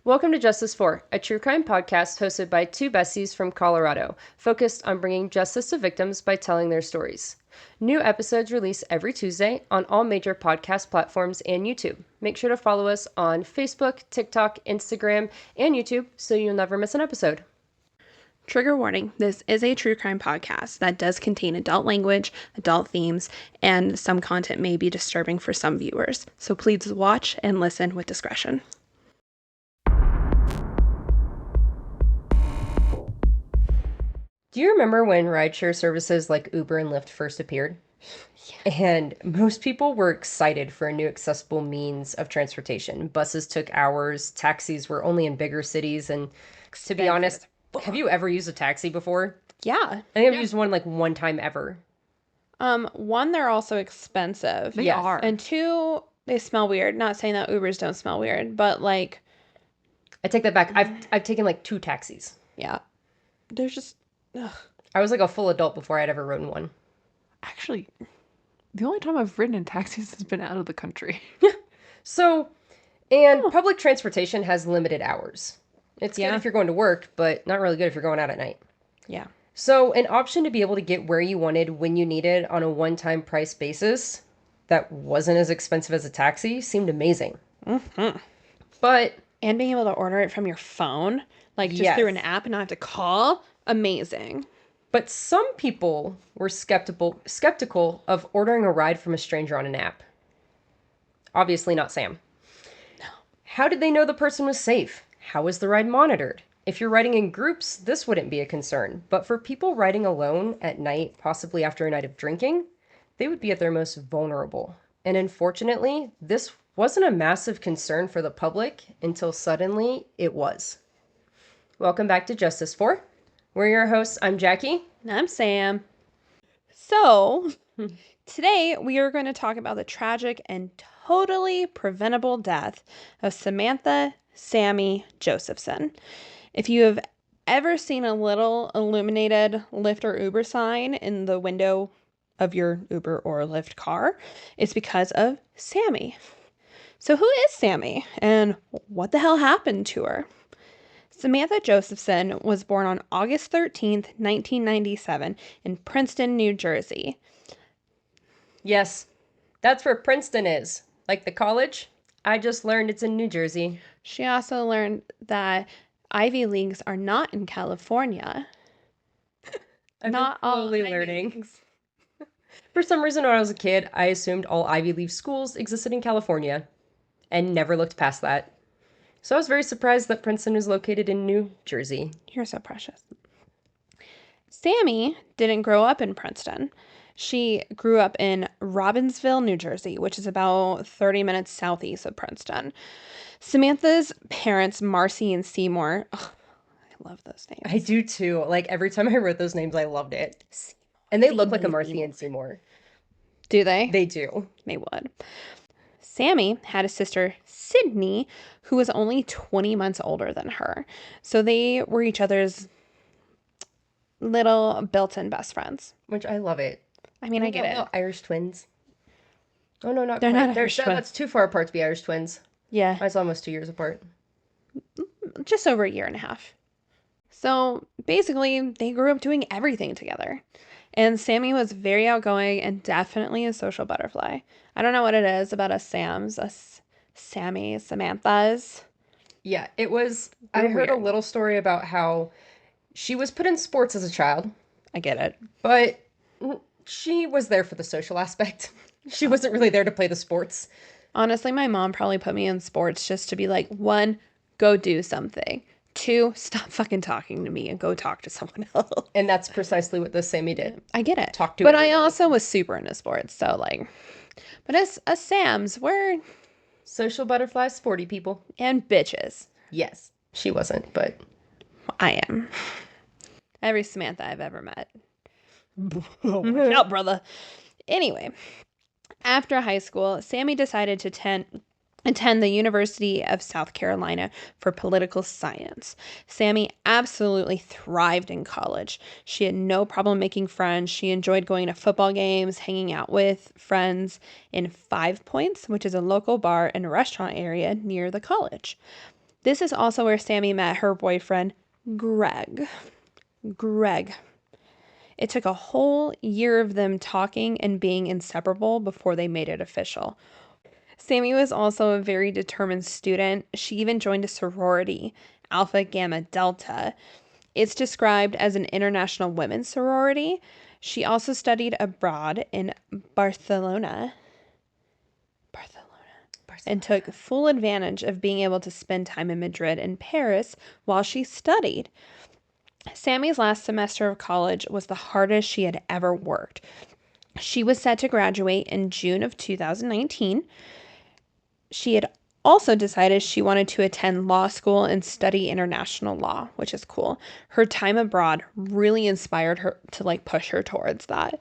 Welcome to Justice For, a true crime podcast hosted by two besties from Colorado, focused on bringing justice to victims by telling their stories. New episodes release every Tuesday on all major podcast platforms and YouTube. Make sure to follow us on Facebook, TikTok, Instagram, and YouTube so you'll never miss an episode. Trigger warning, this is a true crime podcast that does contain adult language, adult themes, and some content may be disturbing for some viewers. So please watch and listen with discretion. Do you remember when rideshare services like Uber and Lyft first appeared? Yeah. And most people were excited for a new accessible means of transportation. Buses took hours, taxis were only in bigger cities, and to be honest, have you ever used a taxi before? Yeah. I think I've used one like one time ever. One, they're also expensive. They are. And two, they smell weird. Not saying that Ubers don't smell weird, but like... I take that back. I've taken like 2 taxis. Yeah. They're just... Ugh. I was like a full adult before I'd ever ridden one. Actually, the only time I've ridden in taxis has been out of the country. So, public transportation has limited hours. It's good if you're going to work, but not really good if you're going out at night. Yeah. So, an option to be able to get where you wanted when you needed on a one-time price basis that wasn't as expensive as a taxi seemed amazing. Mm-hmm. But... And being able to order it from your phone, like just through an app and not have to call, amazing. But some people were skeptical of ordering a ride from a stranger on an app. Obviously not Sam. No. How did they know the person was safe? How was the ride monitored? If you're riding in groups, this wouldn't be a concern. But for people riding alone at night, possibly after a night of drinking, they would be at their most vulnerable. And unfortunately, this wasn't a massive concern for the public until suddenly it was. Welcome back to Justice For. We're your hosts. I'm Jackie. And I'm Sam. So, today we are going to talk about the tragic and totally preventable death of Samantha Sami Josephson. If you have ever seen a little illuminated Lyft or Uber sign in the window of your Uber or Lyft car, it's because of Sami. So who is Sami and what the hell happened to her? Samantha Josephson was born on August 13th, 1997 in Princeton, New Jersey. Yes, that's where Princeton is. Like the college, I just learned it's in New Jersey. She also learned that Ivy Leagues are not in California. I'm not all learning. Leagues. For some reason, when I was a kid, I assumed all Ivy League schools existed in California and never looked past that. So I was very surprised that Princeton is located in New Jersey. You're so precious. Sami didn't grow up in Princeton. She grew up in Robbinsville, New Jersey, which is about 30 minutes southeast of Princeton. Samantha's parents, Marcy and Seymour, I love those names. I do too. Like every time I wrote those names, I loved it. And they look like a Marcy and Seymour. Do they? They do. They would. Sami had a sister, Sydney, who was only 20 months older than her. So they were each other's little built-in best friends. Which I love it. I mean, I get it. Irish twins. Oh, no, They're quite. not Irish twins. That's too far apart to be Irish twins. Yeah. That's almost 2 years apart. Just over a year and a half. So basically, they grew up doing everything together. And Sami was very outgoing and definitely a social butterfly. I don't know what it is about us Sams, us Sami, Samanthas. Yeah, it was... I heard a little story about how she was put in sports as a child. I get it. But she was there for the social aspect. She wasn't really there to play the sports. Honestly, my mom probably put me in sports just to be like, 1, go do something. 2, stop fucking talking to me and go talk to someone else. And that's precisely what this Sami did. I get it. Talk to But everybody. I also was super into sports, so like... But as Sams, we're... Social butterflies, sporty people. And bitches. Yes. She wasn't, but... I am. Every Samantha I've ever met. Watch out, brother. Anyway, after high school, Sami decided to attend the University of South Carolina for political science. Sami absolutely thrived in college. She had no problem making friends. She enjoyed going to football games, hanging out with friends in 5 Points, which is a local bar and restaurant area near the college. This is also where Sami met her boyfriend, Greg. It took a whole year of them talking and being inseparable before they made it official. Sami was also a very determined student. She even joined a sorority, Alpha Gamma Delta. It's described as an international women's sorority. She also studied abroad in Barcelona and took full advantage of being able to spend time in Madrid and Paris while she studied. Sami's last semester of college was the hardest she had ever worked. She was set to graduate in June of 2019. She had also decided she wanted to attend law school and study international law, which is cool. Her time abroad really inspired her to push her towards that.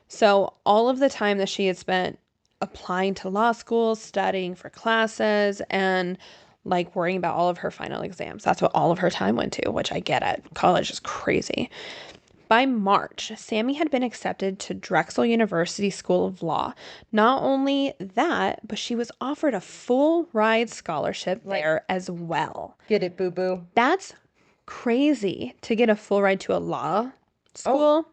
So all of the time that she had spent applying to law school, studying for classes, and worrying about all of her final exams. That's what all of her time went to, which I get it. College is crazy. By March, Sami had been accepted to Drexel University School of Law. Not only that, but she was offered a full ride scholarship there as well. Get it, boo-boo. That's crazy to get a full ride to a law school. Oh,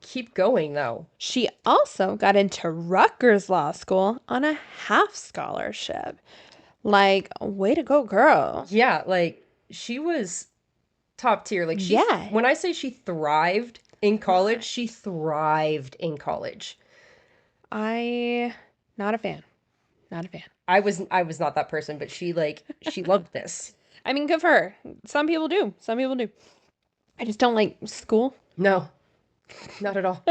keep going, though. She also got into Rutgers Law School on a half scholarship. Way to go, girl. Yeah, she was top tier. When I say she thrived in college, she thrived in college. Not a fan. I was not that person, but she loved this. I mean, good for her. Some people do. I just don't like school. No, not at all.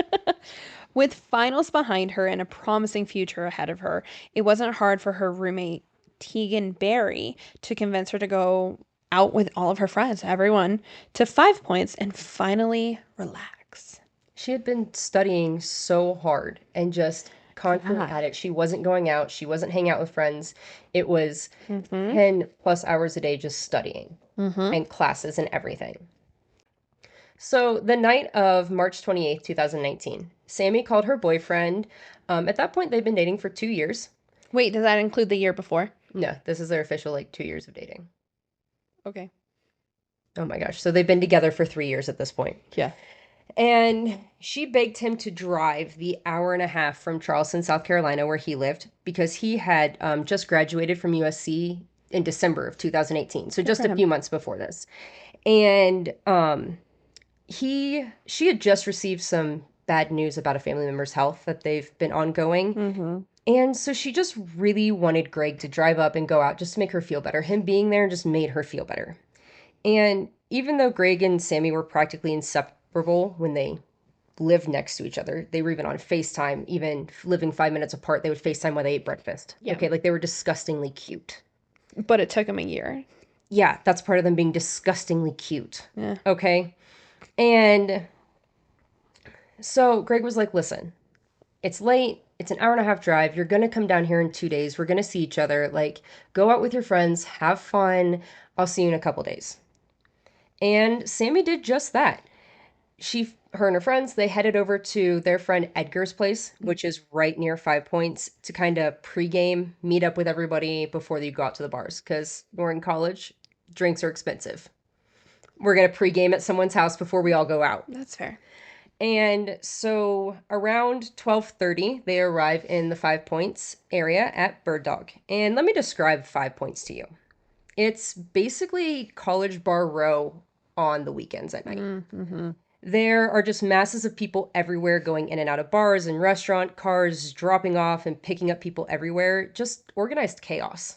With finals behind her and a promising future ahead of her, it wasn't hard for her roommate, Tegan Barry, to convince her to go out with all of her friends, everyone, to 5 Points and finally relax. She had been studying so hard and just constantly at it. She wasn't going out. She wasn't hanging out with friends. It was 10 plus hours a day just studying and classes and everything. So the night of March 28th, 2019, Sami called her boyfriend. At that point, they'd been dating for 2 years. Wait, does that include the year before? No, this is their official 2 years of dating. Okay. Oh my gosh. So they've been together for 3 years at this point. Yeah. And she begged him to drive the hour and a half from Charleston, South Carolina, where he lived, because he had just graduated from USC in December of 2018. So just a few months before this. And she had just received some bad news about a family member's health that they've been ongoing. And so she just really wanted Greg to drive up and go out just to make her feel better. Him being there just made her feel better. And even though Greg and Sami were practically inseparable when they lived next to each other, they were even on FaceTime, even living 5 minutes apart, they would FaceTime while they ate breakfast. Yeah. Okay, they were disgustingly cute. But it took them a year. Yeah, that's part of them being disgustingly cute. Yeah. Okay? And so Greg was like, listen, it's late. It's an hour and a half drive. You're going to come down here in 2 days. We're going to see each other. Go out with your friends. Have fun. I'll see you in a couple days. And Sami did just that. Her and her friends, they headed over to their friend Edgar's place, which is right near 5 Points, to kind of pregame, meet up with everybody before you go out to the bars. Because we're in college, drinks are expensive. We're going to pregame at someone's house before we all go out. That's fair. And so around 12:30, they arrive in the 5 Points area at Bird Dog. And let me describe 5 Points to you. It's basically College Bar Row on the weekends at night. Mm-hmm. There are just masses of people everywhere going in and out of bars and restaurant, cars dropping off and picking up people everywhere. Just organized chaos.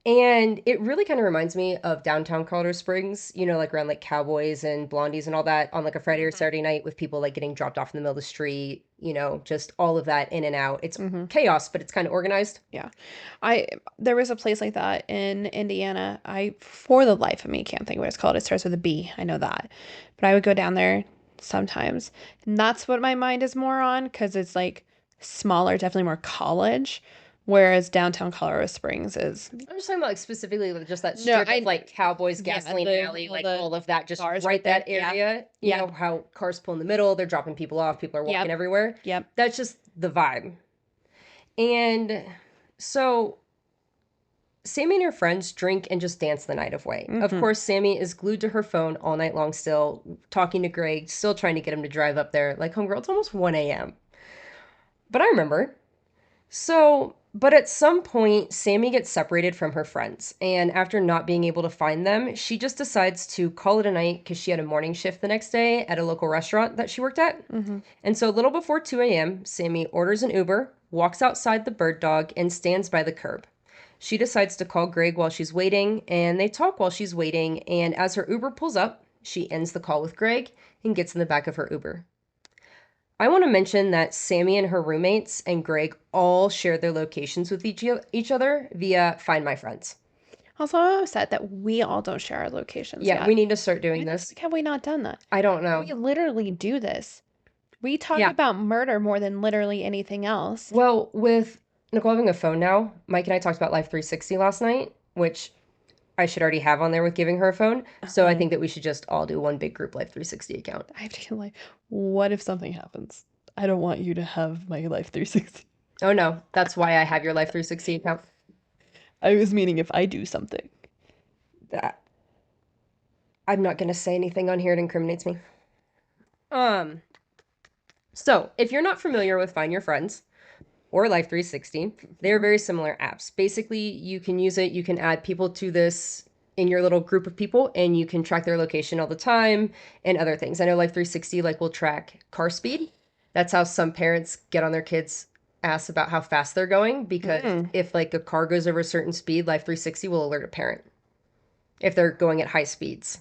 And it really kind of reminds me of downtown Colorado Springs, around Cowboys and Blondies and all that on a Friday or Saturday night with people getting dropped off in the middle of the street, just all of that in and out. It's chaos, but it's kind of organized. Yeah. There was a place like that in Indiana. For the life of me, can't think what it's called. It starts with a B. I know that. But I would go down there sometimes. And that's what my mind is more on, because it's smaller, definitely more college. Whereas downtown Colorado Springs is... I'm just talking about specifically just that strip of Cowboys, Gasoline Alley, all of that, just right that area. You know, how cars pull in the middle, they're dropping people off, people are walking everywhere. Yep. That's just the vibe. And so Sammy and her friends drink and just dance the night away. Of Mhm. course, Sammy is glued to her phone all night long still, talking to Greg, still trying to get him to drive up there. Like, homegirl, it's almost 1 a.m. But I remember. But at some point, Sammy gets separated from her friends. And after not being able to find them, she just decides to call it a night because she had a morning shift the next day at a local restaurant that she worked at. Mhm. And so a little before 2 a.m., Sammy orders an Uber, walks outside the bird dog, and stands by the curb. She decides to call Greg while she's waiting, and they talk while she's waiting. And as her Uber pulls up, she ends the call with Greg and gets in the back of her Uber. I want to mention that Sammy and her roommates and Greg all share their locations with each other via Find My Friends. Also, I'm upset that we all don't share our locations Yeah, yet. we need to start doing Why the this. fuck have we not done that? I don't know. We literally do this. We talk Yeah. about murder more than literally anything else. Well, with Nicole having a phone now, Mike and I talked about Life 360 last night, which I should already have on there with giving her a phone. So I think that we should just all do one big group Life 360 account. I have to get like, what if something happens? I don't want you to have my Life 360. Oh no, that's why I have your Life 360 account. I was meaning if I do something. That I'm not going to say anything on here, it incriminates me. So, if you're not familiar with Find Your Friends or Life 360, they're very similar apps. Basically, you can use it, you can add people to this in your little group of people, and you can track their location all the time and other things. I know Life 360 will track car speed. That's how some parents get on their kids' ass about how fast they're going, because if a car goes over a certain speed, Life 360 will alert a parent if they're going at high speeds.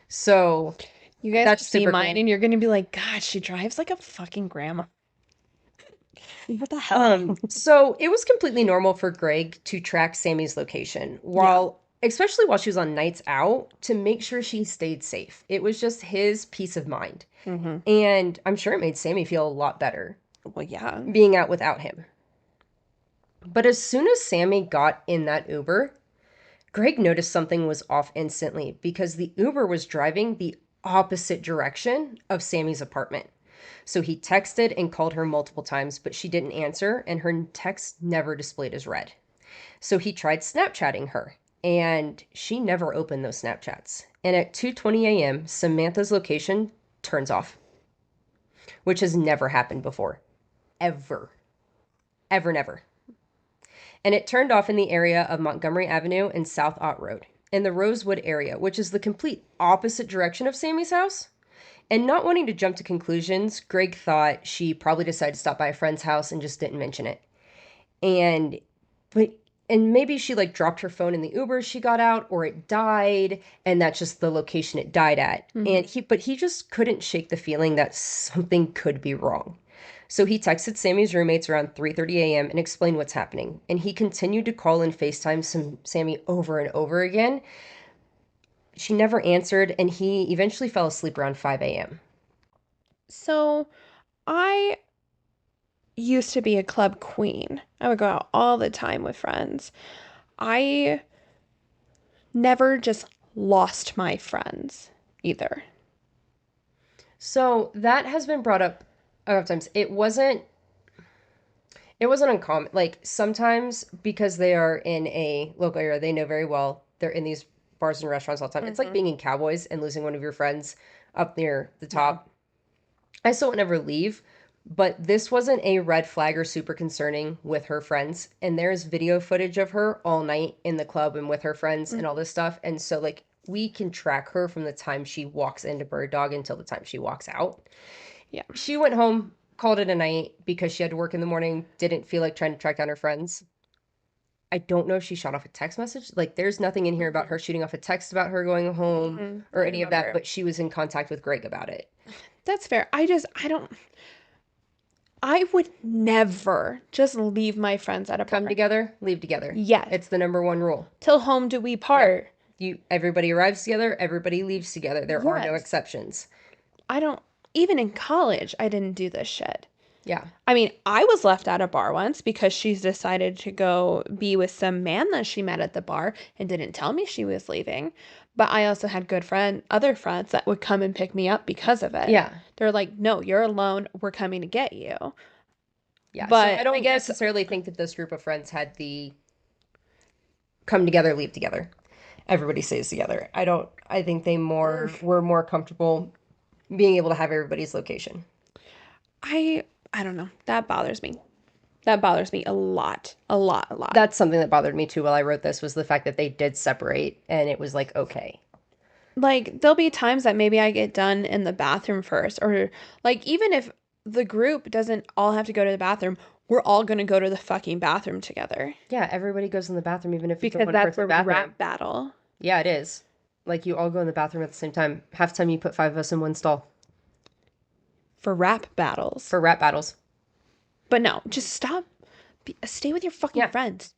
So You guys that's see super mine cool. and you're going to be like, God, she drives like a fucking grandma. What the hell? So it was completely normal for Greg to track Sammy's location especially while she was on nights out, to make sure she stayed safe. It was just his peace of mind. And I'm sure it made Sammy feel a lot better Well, yeah. being out without him. But as soon as Sammy got in that Uber, Greg noticed something was off instantly because the Uber was driving the opposite direction of Sammy's apartment. So he texted and called her multiple times, but she didn't answer, and her text never displayed as read. So he tried Snapchatting her, and she never opened those Snapchats. And at 2:20 a.m., Samantha's location turns off, which has never happened before. Ever. Ever, never. And it turned off in the area of Montgomery Avenue and South Ott Road, in the Rosewood area, which is the complete opposite direction of Sammy's house. And not wanting to jump to conclusions, Greg thought she probably decided to stop by a friend's house and just didn't mention it. And maybe she dropped her phone in the Uber she got out, or it died, and that's just the location it died at. And he just couldn't shake the feeling that something could be wrong. So he texted Sammy's roommates around 3:30 a.m. and explained what's happening. And he continued to call and FaceTime Sammy over and over again. She never answered, and he eventually fell asleep around 5 a.m. So I used to be a club queen. I would go out all the time with friends. I never just lost my friends either. So that has been brought up a couple times. It wasn't uncommon. Sometimes, because they are in a local area they know very well, they're in these bars and restaurants all the time. It's like being in Cowboys and losing one of your friends up near the top. I still would never leave, but this wasn't a red flag or super concerning with her friends. And there's video footage of her all night in the club and with her friends and all this stuff. And so we can track her from the time she walks into Bird Dog until the time she walks out. Yeah. She went home, called it a night because she had to work in the morning, didn't feel like trying to track down her friends. I don't know if she shot off a text message. There's nothing in here about her shooting off a text about her going home or any of that, but she was in contact with Greg about it. That's fair. I would never just leave my friends at a bar. Come together, leave together. Yes. It's the number one rule. Till home do we part. Everybody arrives together, everybody leaves together. There are no exceptions. Even in college, I didn't do this shit. Yeah. I mean, I was left at a bar once because she's decided to go be with some man that she met at the bar and didn't tell me she was leaving. But I also had other friends that would come and pick me up because of it. Yeah. They're like, no, you're alone. We're coming to get you. Yeah. But so I don't necessarily think that this group of friends had the come together, leave together. Everybody stays together. I think they were more comfortable being able to have everybody's location. I don't know. That bothers me. That bothers me a lot. A lot, a lot. That's something that bothered me too while I wrote this, was the fact that they did separate and it was like, okay. Like, there'll be times that maybe I get done in the bathroom first, or like, even if the group doesn't all have to go to the bathroom, we're all going to go to the fucking bathroom together. Yeah, everybody goes in the bathroom, even if it's a Because that's one-person where we bathroom. rap battle. Yeah, it is. Like, you all go in the bathroom at the same time. Half the time you put 5 of us in one stall. For rap battles. For rap battles. But no, just stop. Stay with your fucking friends.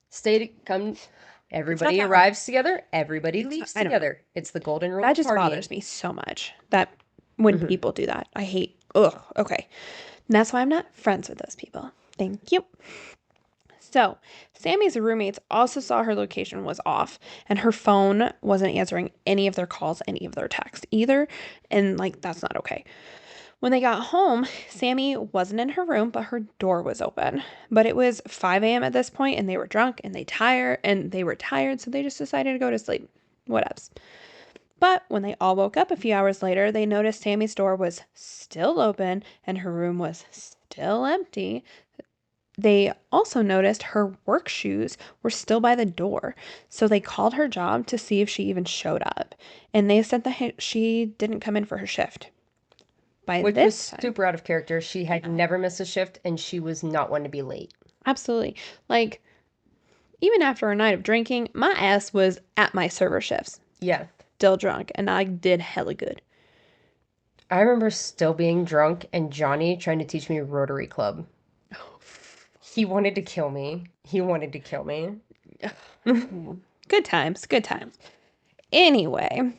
Everybody arrives together, everybody leaves together. It's the golden rule That of just partying. bothers me so much. That when people do that. I hate, okay. And that's why I'm not friends with those people. Thank you. So, Sammy's roommates also saw her location was off, and her phone wasn't answering any of their calls, any of their texts either, and, like, that's not okay. When they got home, Sami wasn't in her room, but her door was open. But it was 5 a.m. at this point, and they were drunk, and they were tired, so they just decided to go to sleep. Whatevs. But when they all woke up a few hours later, they noticed Sammy's door was still open, and her room was still empty. They also noticed her work shoes were still by the door, so they called her job to see if she even showed up, and they said that she didn't come in for her shift. Which was super out of character. She had never missed a shift, and she was not one to be late. Absolutely. Like, even after a night of drinking, my ass was at my server shifts. Yeah. Still drunk, and I did hella good. I remember still being drunk and Johnny trying to teach me Rotary Club. He wanted to kill me. Good times, good times. Anyway,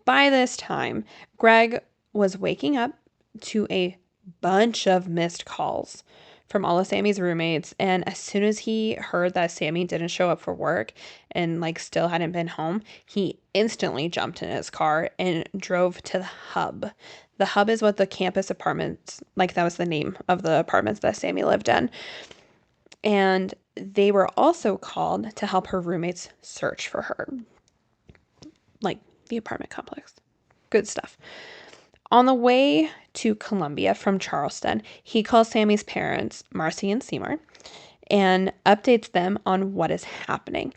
by this time, Greg was waking up to a bunch of missed calls from all of Sammy's roommates, and as soon as he heard that Sami didn't show up for work and, like, still hadn't been home, he instantly jumped in his car and drove to the Hub. The Hub is what the campus apartments, like, that was the name of the apartments that Sami lived in. And they were also called to help her roommates search for her. Like, the apartment complex. Good stuff. On the way to Columbia from Charleston, he calls Sammy's parents, Marcy and Seymour, and updates them on what is happening.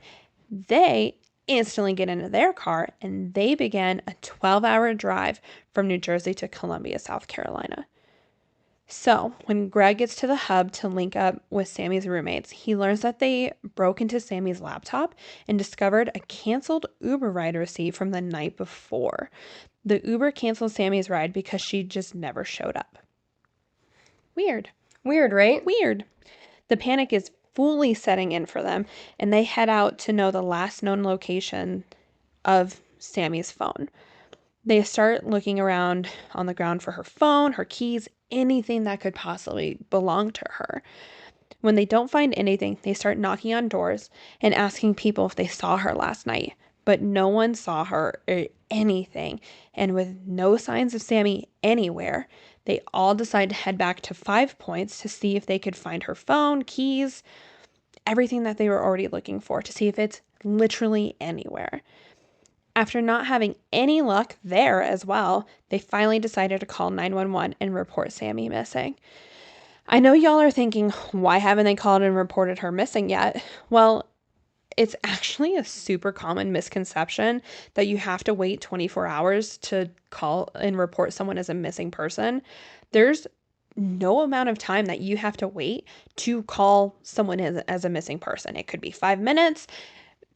They instantly get into their car, and they begin a 12-hour drive from New Jersey to Columbia, South Carolina. So, when Greg gets to the Hub to link up with Sammy's roommates, he learns that they broke into Sammy's laptop and discovered a canceled Uber ride receipt from the night before. The Uber canceled Sammy's ride because she just never showed up. Weird. Weird, right? Weird. The panic is fully setting in for them, and they head out to know the last known location of Sammy's phone. They start looking around on the ground for her phone, her keys, anything that could possibly belong to her. When they don't find anything, they start knocking on doors and asking people if they saw her last night. But no one saw her or anything. And with no signs of Sami anywhere, they all decide to head back to 5 Points to see if they could find her phone, keys, everything that they were already looking for, to see if it's literally anywhere. After not having any luck there as well, they finally decided to call 911 and report Sami missing. I know y'all are thinking, why haven't they called and reported her missing yet? Well, it's actually a super common misconception that you have to wait 24 hours to call and report someone as a missing person. There's no amount of time that you have to wait to call someone as a missing person. It could be 5 minutes.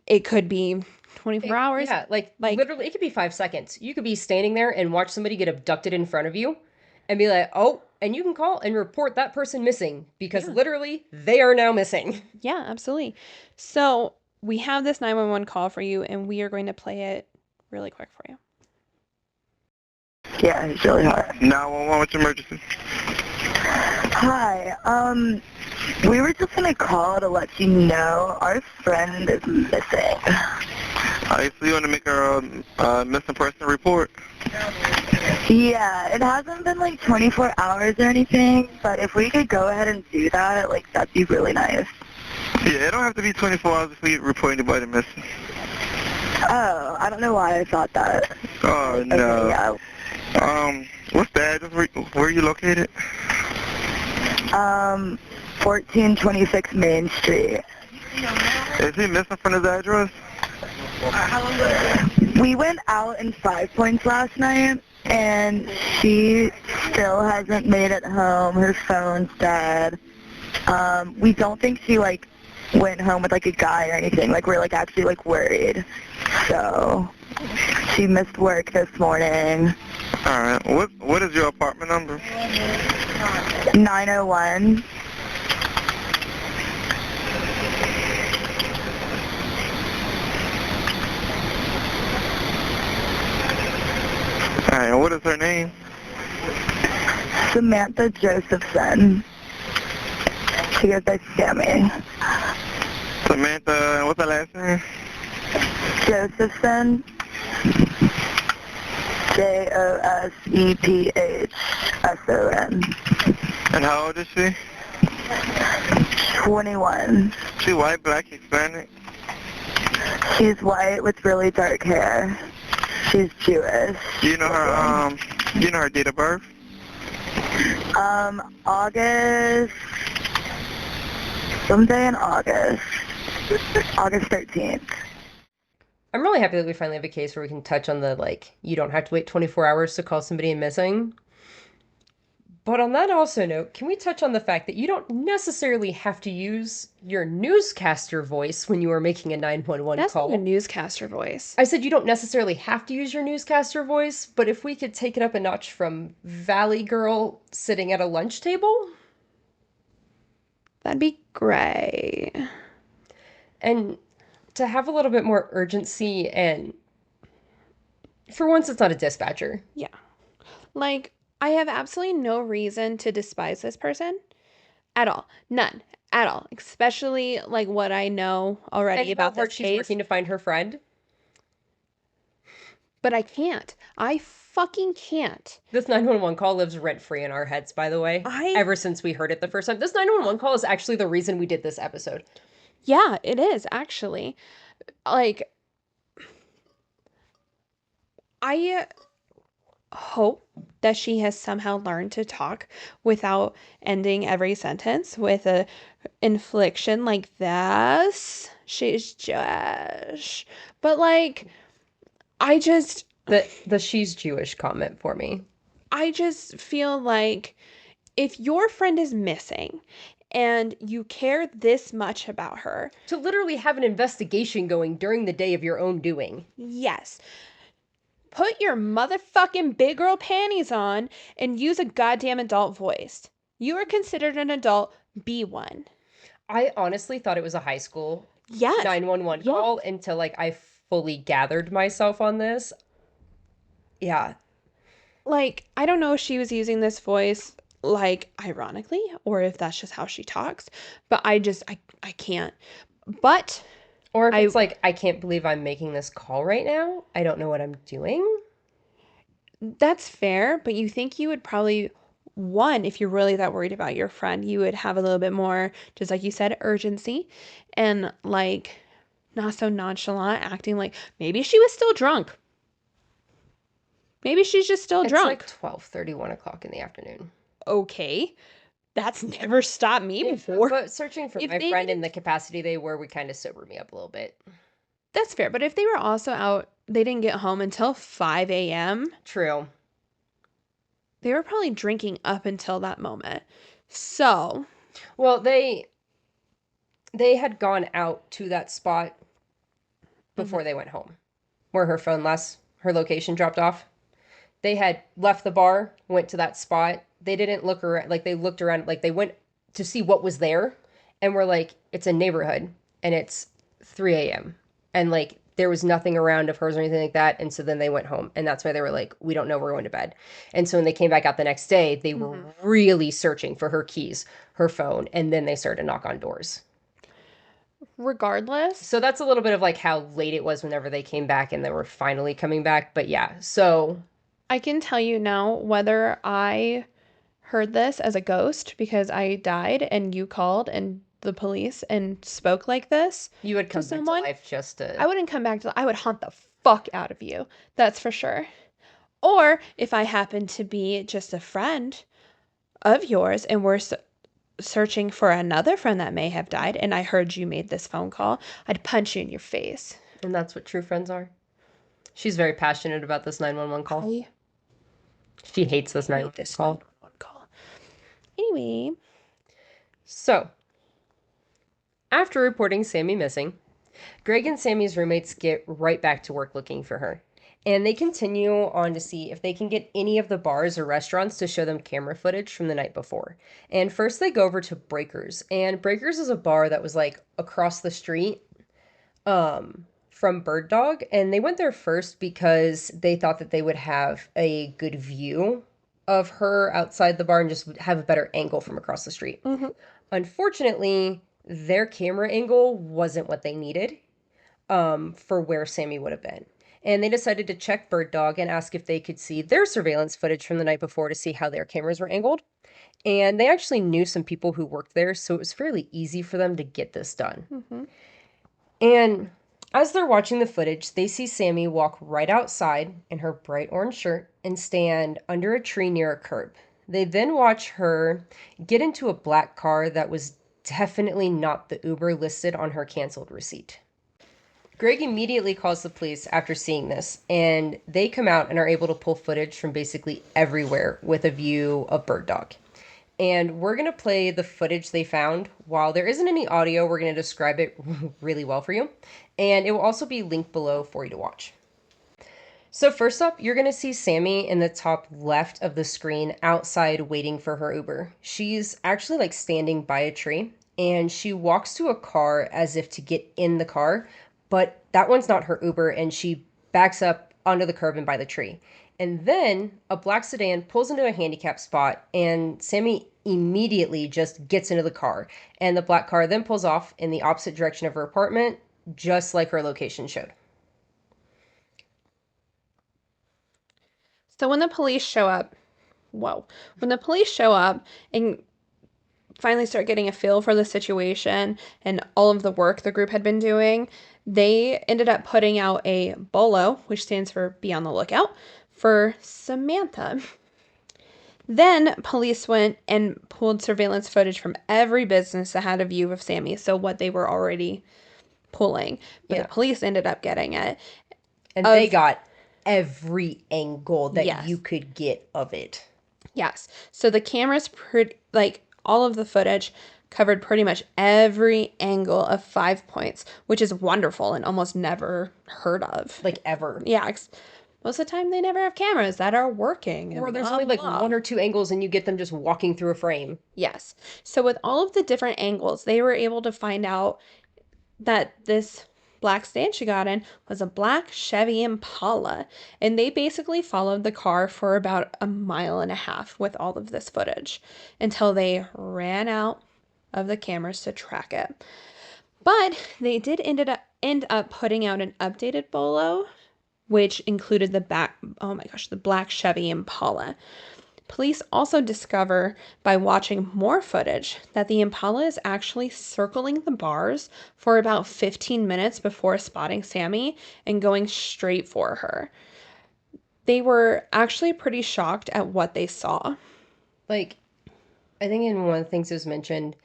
It could be 24 hours. Yeah, like literally, it could be 5 seconds. You could be standing there and watch somebody get abducted in front of you and be like, oh, and you can call and report that person missing because literally they are now missing. Yeah, absolutely. So we have this 911 call for you, and we are going to play it really quick for you. Yeah, it's really hard. 911, what's your emergency? Hi, we were just gonna call to let you know our friend is missing. So you want to make a missing person report? Yeah, it hasn't been like 24 hours or anything, but if we could go ahead and do that, like, that'd be really nice. Yeah, it don't have to be 24 hours before you report anybody missing. Oh, I don't know why I thought that. Oh, Okay, no. yeah. What's the address? Where are you located? 1426 Main Street. Is he missing from his address? We went out in 5 Points last night, and she still hasn't made it home. Her phone's dead. We don't think she, like, went home with, like, a guy or anything. Like, we're, like, actually, like, worried. So, she missed work this morning. Alright, what is your apartment number? 901. Alright, and what is her name? Samantha Josephson. She goes by Sami. Samantha, and what's her last name? Josephson. Josephson. And how old is she? 21. She white, black, Hispanic? She's white with really dark hair. She's Jewish. Do you know her date of birth? August, someday in August. August 13th. I'm really happy that we finally have a case where we can touch on the, like, you don't have to wait 24 hours to call somebody missing. But on that also note, can we touch on the fact that you don't necessarily have to use your newscaster voice when you are making a 911 That's call? not a newscaster voice. I said you don't necessarily have to use your newscaster voice, but if we could take it up a notch from Valley Girl sitting at a lunch table, That'd be great. and to have a little bit more urgency, and for once it's not a dispatcher. Yeah. Like, I have absolutely no reason to despise this person at all. None. At all. Especially, like, what I know already And how about hard this she's case. working to find her friend. But I can't. I fucking can't. This 911 call lives rent-free in our heads, by the way. Ever since we heard it the first time. This 911 call is actually the reason we did this episode. Yeah, it is, actually. Like, I hope that she has somehow learned to talk without ending every sentence with a inflection like this. She's Jewish. But, like, I just The she's Jewish comment for me. I just feel like if your friend is missing and you care this much about her, To literally have an investigation going during the day of your own doing. yes, put your motherfucking big girl panties on and use a goddamn adult voice. You are considered an adult, be one. I honestly thought it was a high school Yes. 911 call until, like, I fully gathered myself on this. Yeah. Like, I don't know if she was using this voice, like, ironically, or if that's just how she talks, but I can't. But Or if it's like, I can't believe I'm making this call right now. I don't know what I'm doing. that's fair, but you think you would probably, one, if you're really that worried about your friend, you would have a little bit more, just like you said, urgency and, like, not so nonchalant, acting like maybe she was still drunk. Maybe she's just still drunk. It's like 12:30, 1 o'clock in the afternoon. Okay. That's never stopped me before. But searching for If my they friend in didn't- the capacity they were would kind of sober me up a little bit. That's fair. But if they were also out, they didn't get home until 5 a.m., True. they were probably drinking up until that moment. So, Well, they had gone out to that spot before they went home, where her location dropped off. They had left the bar, went to that spot. They didn't look around, like, they looked around, like, they went to see what was there, and were like, it's a neighborhood, and it's 3 a.m. And, like, there was nothing around of hers or anything like that, and so then they went home, and that's why they were like, we don't know, we're going to bed. And so when they came back out the next day, they were really searching for her keys, her phone, and then they started to knock on doors. regardless, So that's a little bit of, like, how late it was whenever they came back and they were finally coming back. But yeah, so I can tell you now whether I heard this as a ghost because I died and you called and the police and spoke like this, You would come back to someone, life just to... I wouldn't come back to, I would hunt the fuck out of you. That's for sure. Or if I happen to be just a friend of yours and we're searching for another friend that may have died and I heard you made this phone call, I'd punch you in your face. And that's what true friends are. She's very passionate about this 911 call. She hates this 911 call. Anyway. So, after reporting Sami missing, Greg and Sammy's roommates get right back to work looking for her. And they continue on to see if they can get any of the bars or restaurants to show them camera footage from the night before. And first they go over to Breakers. And Breakers is a bar that was like across the street from Bird Dog. And they went there first because they thought that they would have a good view of her outside the bar and just have a better angle from across the street. Mm-hmm. Unfortunately, their camera angle wasn't what they needed for where Sami would have been. And they decided to check Bird Dog and ask if they could see their surveillance footage from the night before to see how their cameras were angled. And they actually knew some people who worked there, so it was fairly easy for them to get this done. Mm-hmm. And as they're watching the footage, they see Sami walk right outside in her bright orange shirt and stand under a tree near a curb. They then watch her get into a black car that was definitely not the Uber listed on her canceled receipt. Greg immediately calls the police after seeing this, and they come out and are able to pull footage from basically everywhere with a view of Bird Dog. And we're going to play the footage they found. While there isn't any audio, we're going to describe it really well for you. And it will also be linked below for you to watch. So first up, you're going to see Sami in the top left of the screen outside waiting for her Uber. She's actually like standing by a tree, and she walks to a car as if to get in the car, but that one's not her Uber, and she backs up onto the curb and by the tree. And then a black sedan pulls into a handicap spot, and Sami immediately just gets into the car. And the black car then pulls off in the opposite direction of her apartment, just like her location showed. So when the police show up, when the police show up and finally start getting a feel for the situation and all of the work the group had been doing, they ended up putting out a BOLO, which stands for Be on the Lookout, for Samantha. Then police went and pulled surveillance footage from every business that had a view of Sami, so what they were already pulling. But the police ended up getting it. And they got every angle that Yes. you could get of it. Yes. So the cameras, all of the footage covered pretty much every angle of 5 Points, which is wonderful and almost never heard of. Like, ever. Yeah. Most of the time, they never have cameras that are working. Or there's only like one or two angles and you get them just walking through a frame. Yes. So with all of the different angles, they were able to find out that this black sedan she got in was a black Chevy Impala. And they basically followed the car for about 1.5 miles with all of this footage until they ran out of the cameras to track it. But they did end up putting out an updated BOLO, which included the black Chevy Impala. Police also discover by watching more footage that the Impala is actually circling the bars for about 15 minutes before spotting Sami and going straight for her. They were actually pretty shocked at what they saw. Like, I think in one of the things it was mentioned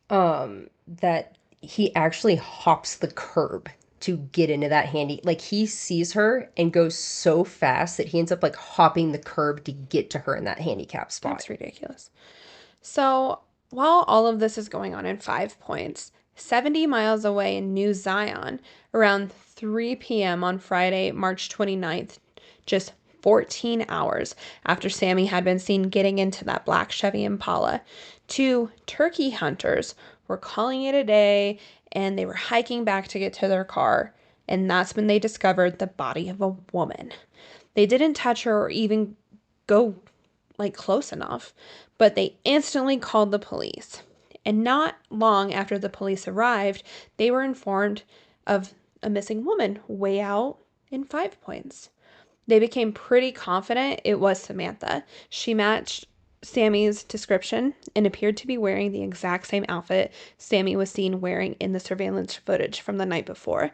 that he actually hops the curb to get into that handy. Like, he sees her and goes so fast that he ends up like hopping the curb to get to her in that handicap spot. That's ridiculous. So while all of this is going on in 5 Points, 70 miles away in New Zion, around 3 p.m. on Friday, March 29th, just 14 hours after Sami had been seen getting into that black Chevy Impala, 2 turkey hunters were calling it a day and they were hiking back to get to their car. And that's when they discovered the body of a woman. They didn't touch her or even go close enough, but they instantly called the police. And not long after the police arrived, they were informed of a missing woman way out in 5 Points. They became pretty confident it was Samantha. She matched Sammy's description and appeared to be wearing the exact same outfit Sami was seen wearing in the surveillance footage from the night before.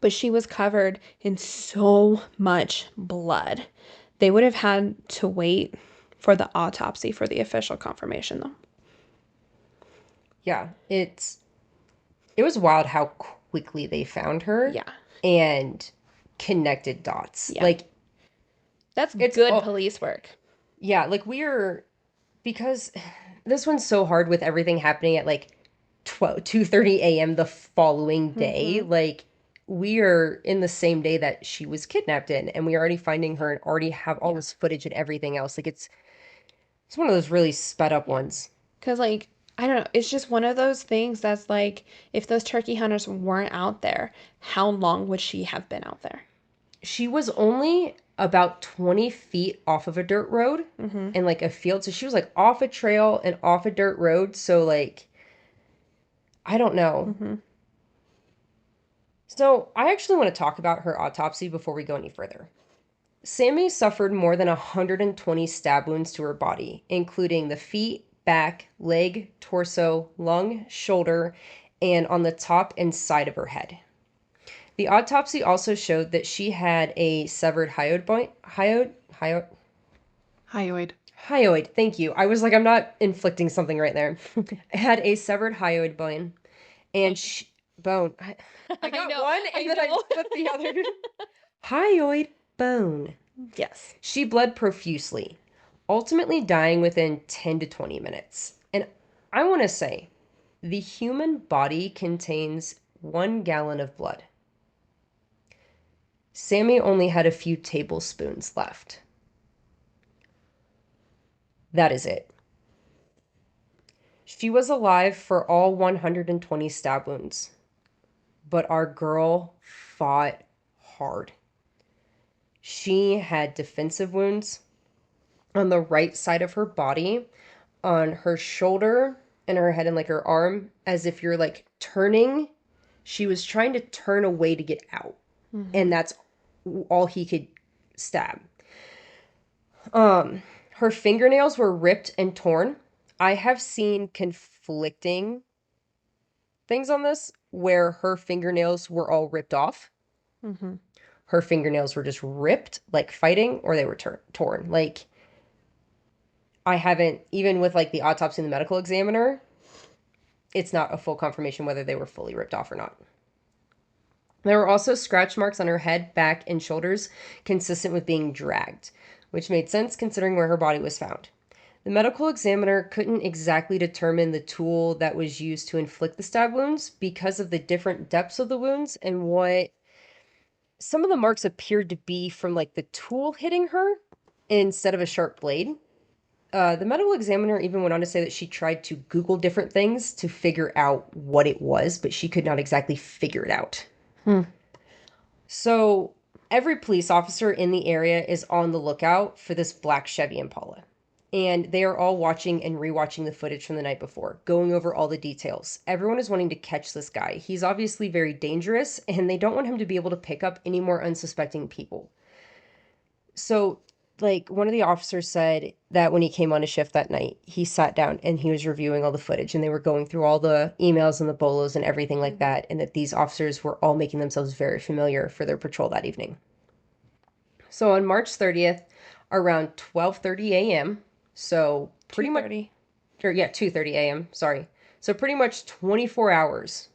But she was covered in so much blood. They would have had to wait for the autopsy for the official confirmation, though. Yeah, it was wild how quickly they found her. Yeah. And connected dots. Yeah. Like, that's good police work. Yeah, like because this one's so hard with everything happening at like 2:30 a.m. the following day. Like, we are in the same day that she was kidnapped in, and we're already finding her and already have all this footage and everything else. Like, it's one of those really sped up ones. Because, like, I don't know, it's just one of those things that's like, if those turkey hunters weren't out there, how long would she have been out there? She was only about 20 feet off of a dirt road in like a field. So she was like off a trail and off a dirt road. So, like, I don't know. So I actually want to talk about her autopsy before we go any further. Sami suffered more than 120 stab wounds to her body, including the feet, back, leg, torso, lung, shoulder, and on the top and side of her head. The autopsy also showed that she had a severed hyoid. Hyoid, thank you. I was like, I'm not inflicting something right there. Had a severed hyoid bone. And bone. I got one and then I split the other. Hyoid bone. Yes. She bled profusely, ultimately dying within 10 to 20 minutes. And I want to say, the human body contains 1 gallon of blood. Sami only had a few tablespoons left. That is it. She was alive for all 120 stab wounds, but our girl fought hard. She had defensive wounds on the right side of her body, on her shoulder and her head and like her arm, as if you're like turning. She was trying to turn away to get out. And that's all he could stab. Her fingernails were ripped and torn. I have seen conflicting things on this where her fingernails were all ripped off. Her fingernails were just ripped, like fighting, or they were torn. Like, I haven't, even with like the autopsy and the medical examiner, it's not a full confirmation whether they were fully ripped off or not. There were also scratch marks on her head, back, and shoulders, consistent with being dragged, which made sense considering where her body was found. The medical examiner couldn't exactly determine the tool that was used to inflict the stab wounds because of the different depths of the wounds and what some of the marks appeared to be from like the tool hitting her instead of a sharp blade. The medical examiner even went on to say that she tried to Google different things to figure out what it was, but she could not exactly figure it out. So every police officer in the area is on the lookout for this black Chevy Impala. And they are all watching and rewatching the footage from the night before, going over all the details. Everyone is wanting to catch this guy. He's obviously very dangerous, and they don't want him to be able to pick up any more unsuspecting people. So, like, one of the officers said that when he came on a shift that night, he sat down and he was reviewing all the footage, and they were going through all the emails and the bolos and everything like that, and that these officers were all making themselves very familiar for their patrol that evening. So on March 30th, around 12:30 a.m., so pretty much, 2:30 a.m., sorry. So pretty much 24 hours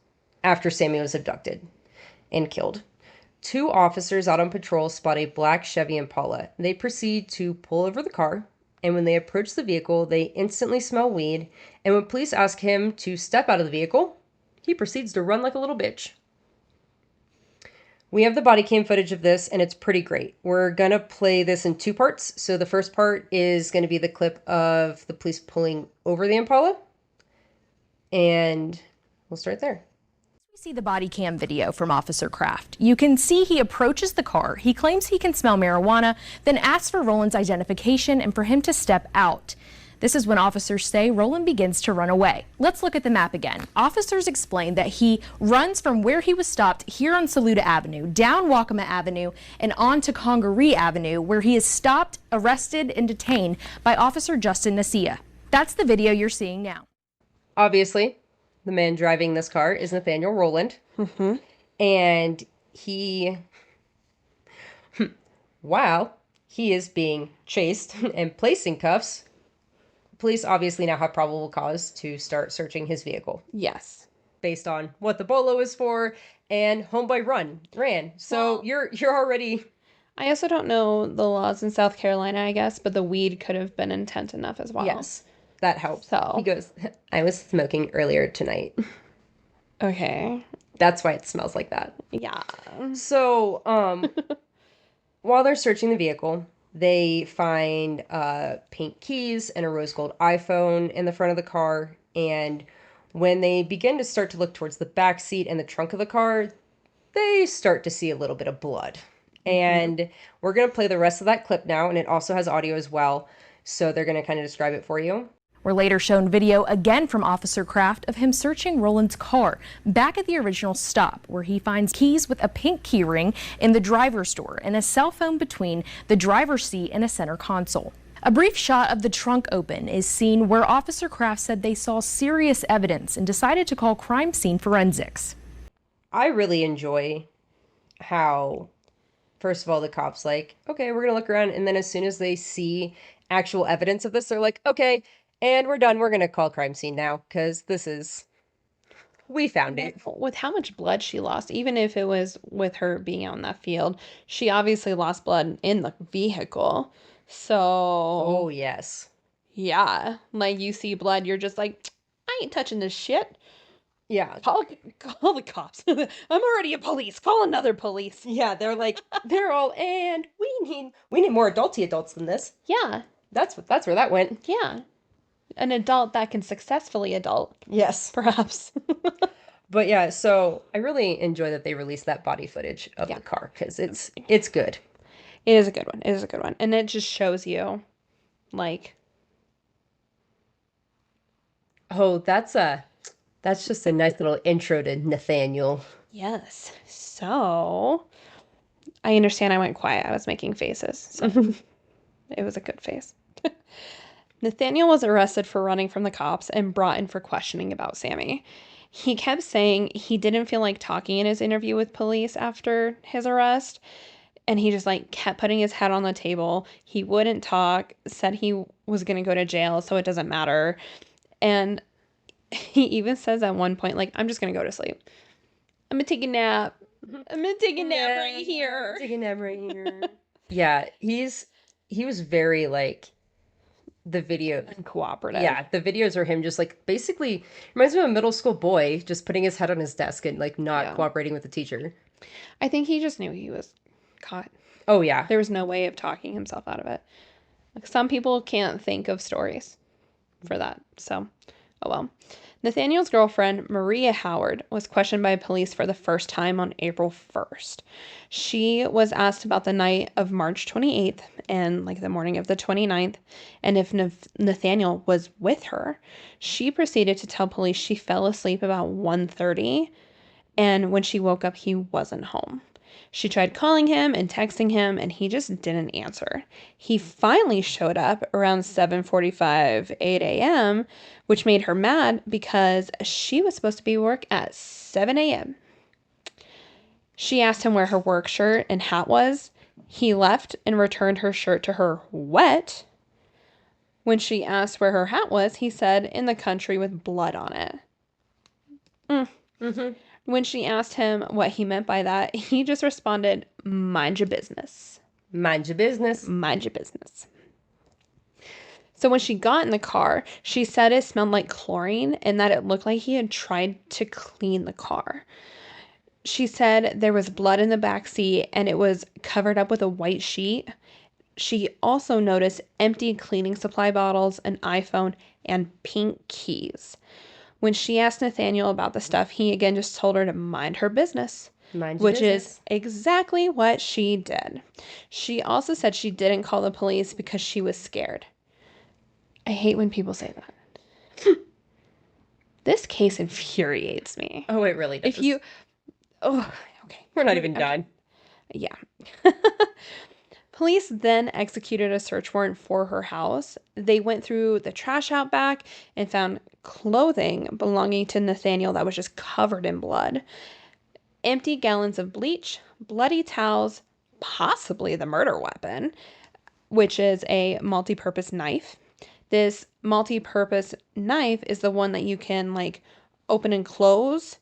after Sami was abducted and killed, 2 officers out on patrol spot a black Chevy Impala. They proceed to pull over the car, and when they approach the vehicle, they instantly smell weed, and when police ask him to step out of the vehicle, he proceeds to run like a little bitch. We have the body cam footage of this, and it's pretty great. We're going to play this in 2 parts. So the first part is going to be the clip of the police pulling over the Impala, and we'll start there. We see the body cam video from Officer Kraft. You can see he approaches the car. He claims he can smell marijuana, then asks for Rowland's identification and for him to step out. This is when officers say Rowland begins to run away. Let's look at the map again. Officers explain that he runs from where he was stopped here on Saluda Avenue, down Waccamaw Avenue, and on to Congaree Avenue, where he is stopped, arrested, and detained by Officer Justin Nasia. That's the video you're seeing now. Obviously, the man driving this car is Nathaniel Rowland. And he, while he is being chased and placed in cuffs, police obviously now have probable cause to start searching his vehicle Yes. based on what the bolo is for and homeboy ran. So Well, you're already... I also don't know the laws in South Carolina, I guess, but the weed could have been intent enough as well. Yes, that helps. So- He goes, I was smoking earlier tonight. Okay. That's why it smells like that. Yeah. So, while they're searching the vehicle, they find pink keys and a rose gold iPhone in the front of the car. And when they begin to start to look towards the back seat and the trunk of the car, they start to see a little bit of blood. And we're going to play the rest of that clip now, and it also has audio as well. So they're going to kind of describe it for you. We're later shown video again from Officer Kraft of him searching Rowland's car back at the original stop, where he finds keys with a pink key ring in the driver's door and a cell phone between the driver's seat and a center console. A brief shot of the trunk open is seen where Officer Kraft said they saw serious evidence and decided to call crime scene forensics. I really enjoy how, first of all, the cops like, okay, we're going to look around. And then as soon as they see actual evidence of this, they're like, okay, and we're done. We're going to call crime scene now because we found it. With how much blood she lost, even if it was with her being out in that field, she obviously lost blood in the vehicle. So, Oh, yes. yeah, like you see blood, you're just like, I ain't touching this shit. Yeah. Call the cops. I'm already a police. Call another police. Yeah, they're like, they're all, and we need more adulty adults than this. Yeah, That's where that went. yeah. An adult that can successfully adult, Yes. perhaps. But yeah, so I really enjoy that they released that body footage of the car because it's good. It is a good one. It is a good one. And it just shows you, like, Oh, that's just a nice little intro to Nathaniel. yes. So, I understand I went quiet. I was making faces. So, it was a good face. Nathaniel was arrested for running from the cops and brought in for questioning about Sami. He kept saying he didn't feel like talking in his interview with police after his arrest. And he just like kept putting his head on the table. He wouldn't talk, said he was going to go to jail, so it doesn't matter. And he even says at one point, like, I'm just going to go to sleep. I'm going to take a nap. I'm going to take a nap right here. Take a nap right here. Yeah, he was very like the video. Cooperative. Yeah, the videos are him just like basically reminds me of a middle school boy just putting his head on his desk and like not cooperating with the teacher. I think he just knew he was caught. Oh yeah. There was no way of talking himself out of it. Like, some people can't think of stories for that. So, oh well. Nathaniel's girlfriend, Maria Howard, was questioned by police for the first time on April 1st. She was asked about the night of March 28th and like the morning of the 29th, and if Nathaniel was with her. She proceeded to tell police she fell asleep about 1:30, and when she woke up, he wasn't home. She tried calling him and texting him, and he just didn't answer. He finally showed up around 7:45, 8 a.m., which made her mad because she was supposed to be at work at 7 a.m. She asked him where her work shirt and hat was. He left and returned her shirt to her wet. When she asked where her hat was, he said, in the country with blood on it. When she asked him what he meant by that, he just responded, mind your business. Mind your business. Mind your business. So when she got in the car, she said it smelled like chlorine and that it looked like he had tried to clean the car. She said there was blood in the back seat and it was covered up with a white sheet. She also noticed empty cleaning supply bottles, an iPhone, and pink keys. When she asked Nathaniel about the stuff, he again just told her to mind her business. Which is exactly what she did. She also said she didn't call the police because she was scared. I hate when people say that. This case infuriates me. Oh, it really does. If you, oh, okay. We're not even done. Yeah. Police then executed a search warrant for her house. They went through the trash out back and found clothing belonging to Nathaniel that was just covered in blood. Empty gallons of bleach, bloody towels, possibly the murder weapon, which is a multi-purpose knife. This multi-purpose knife is the one that you can like open and close.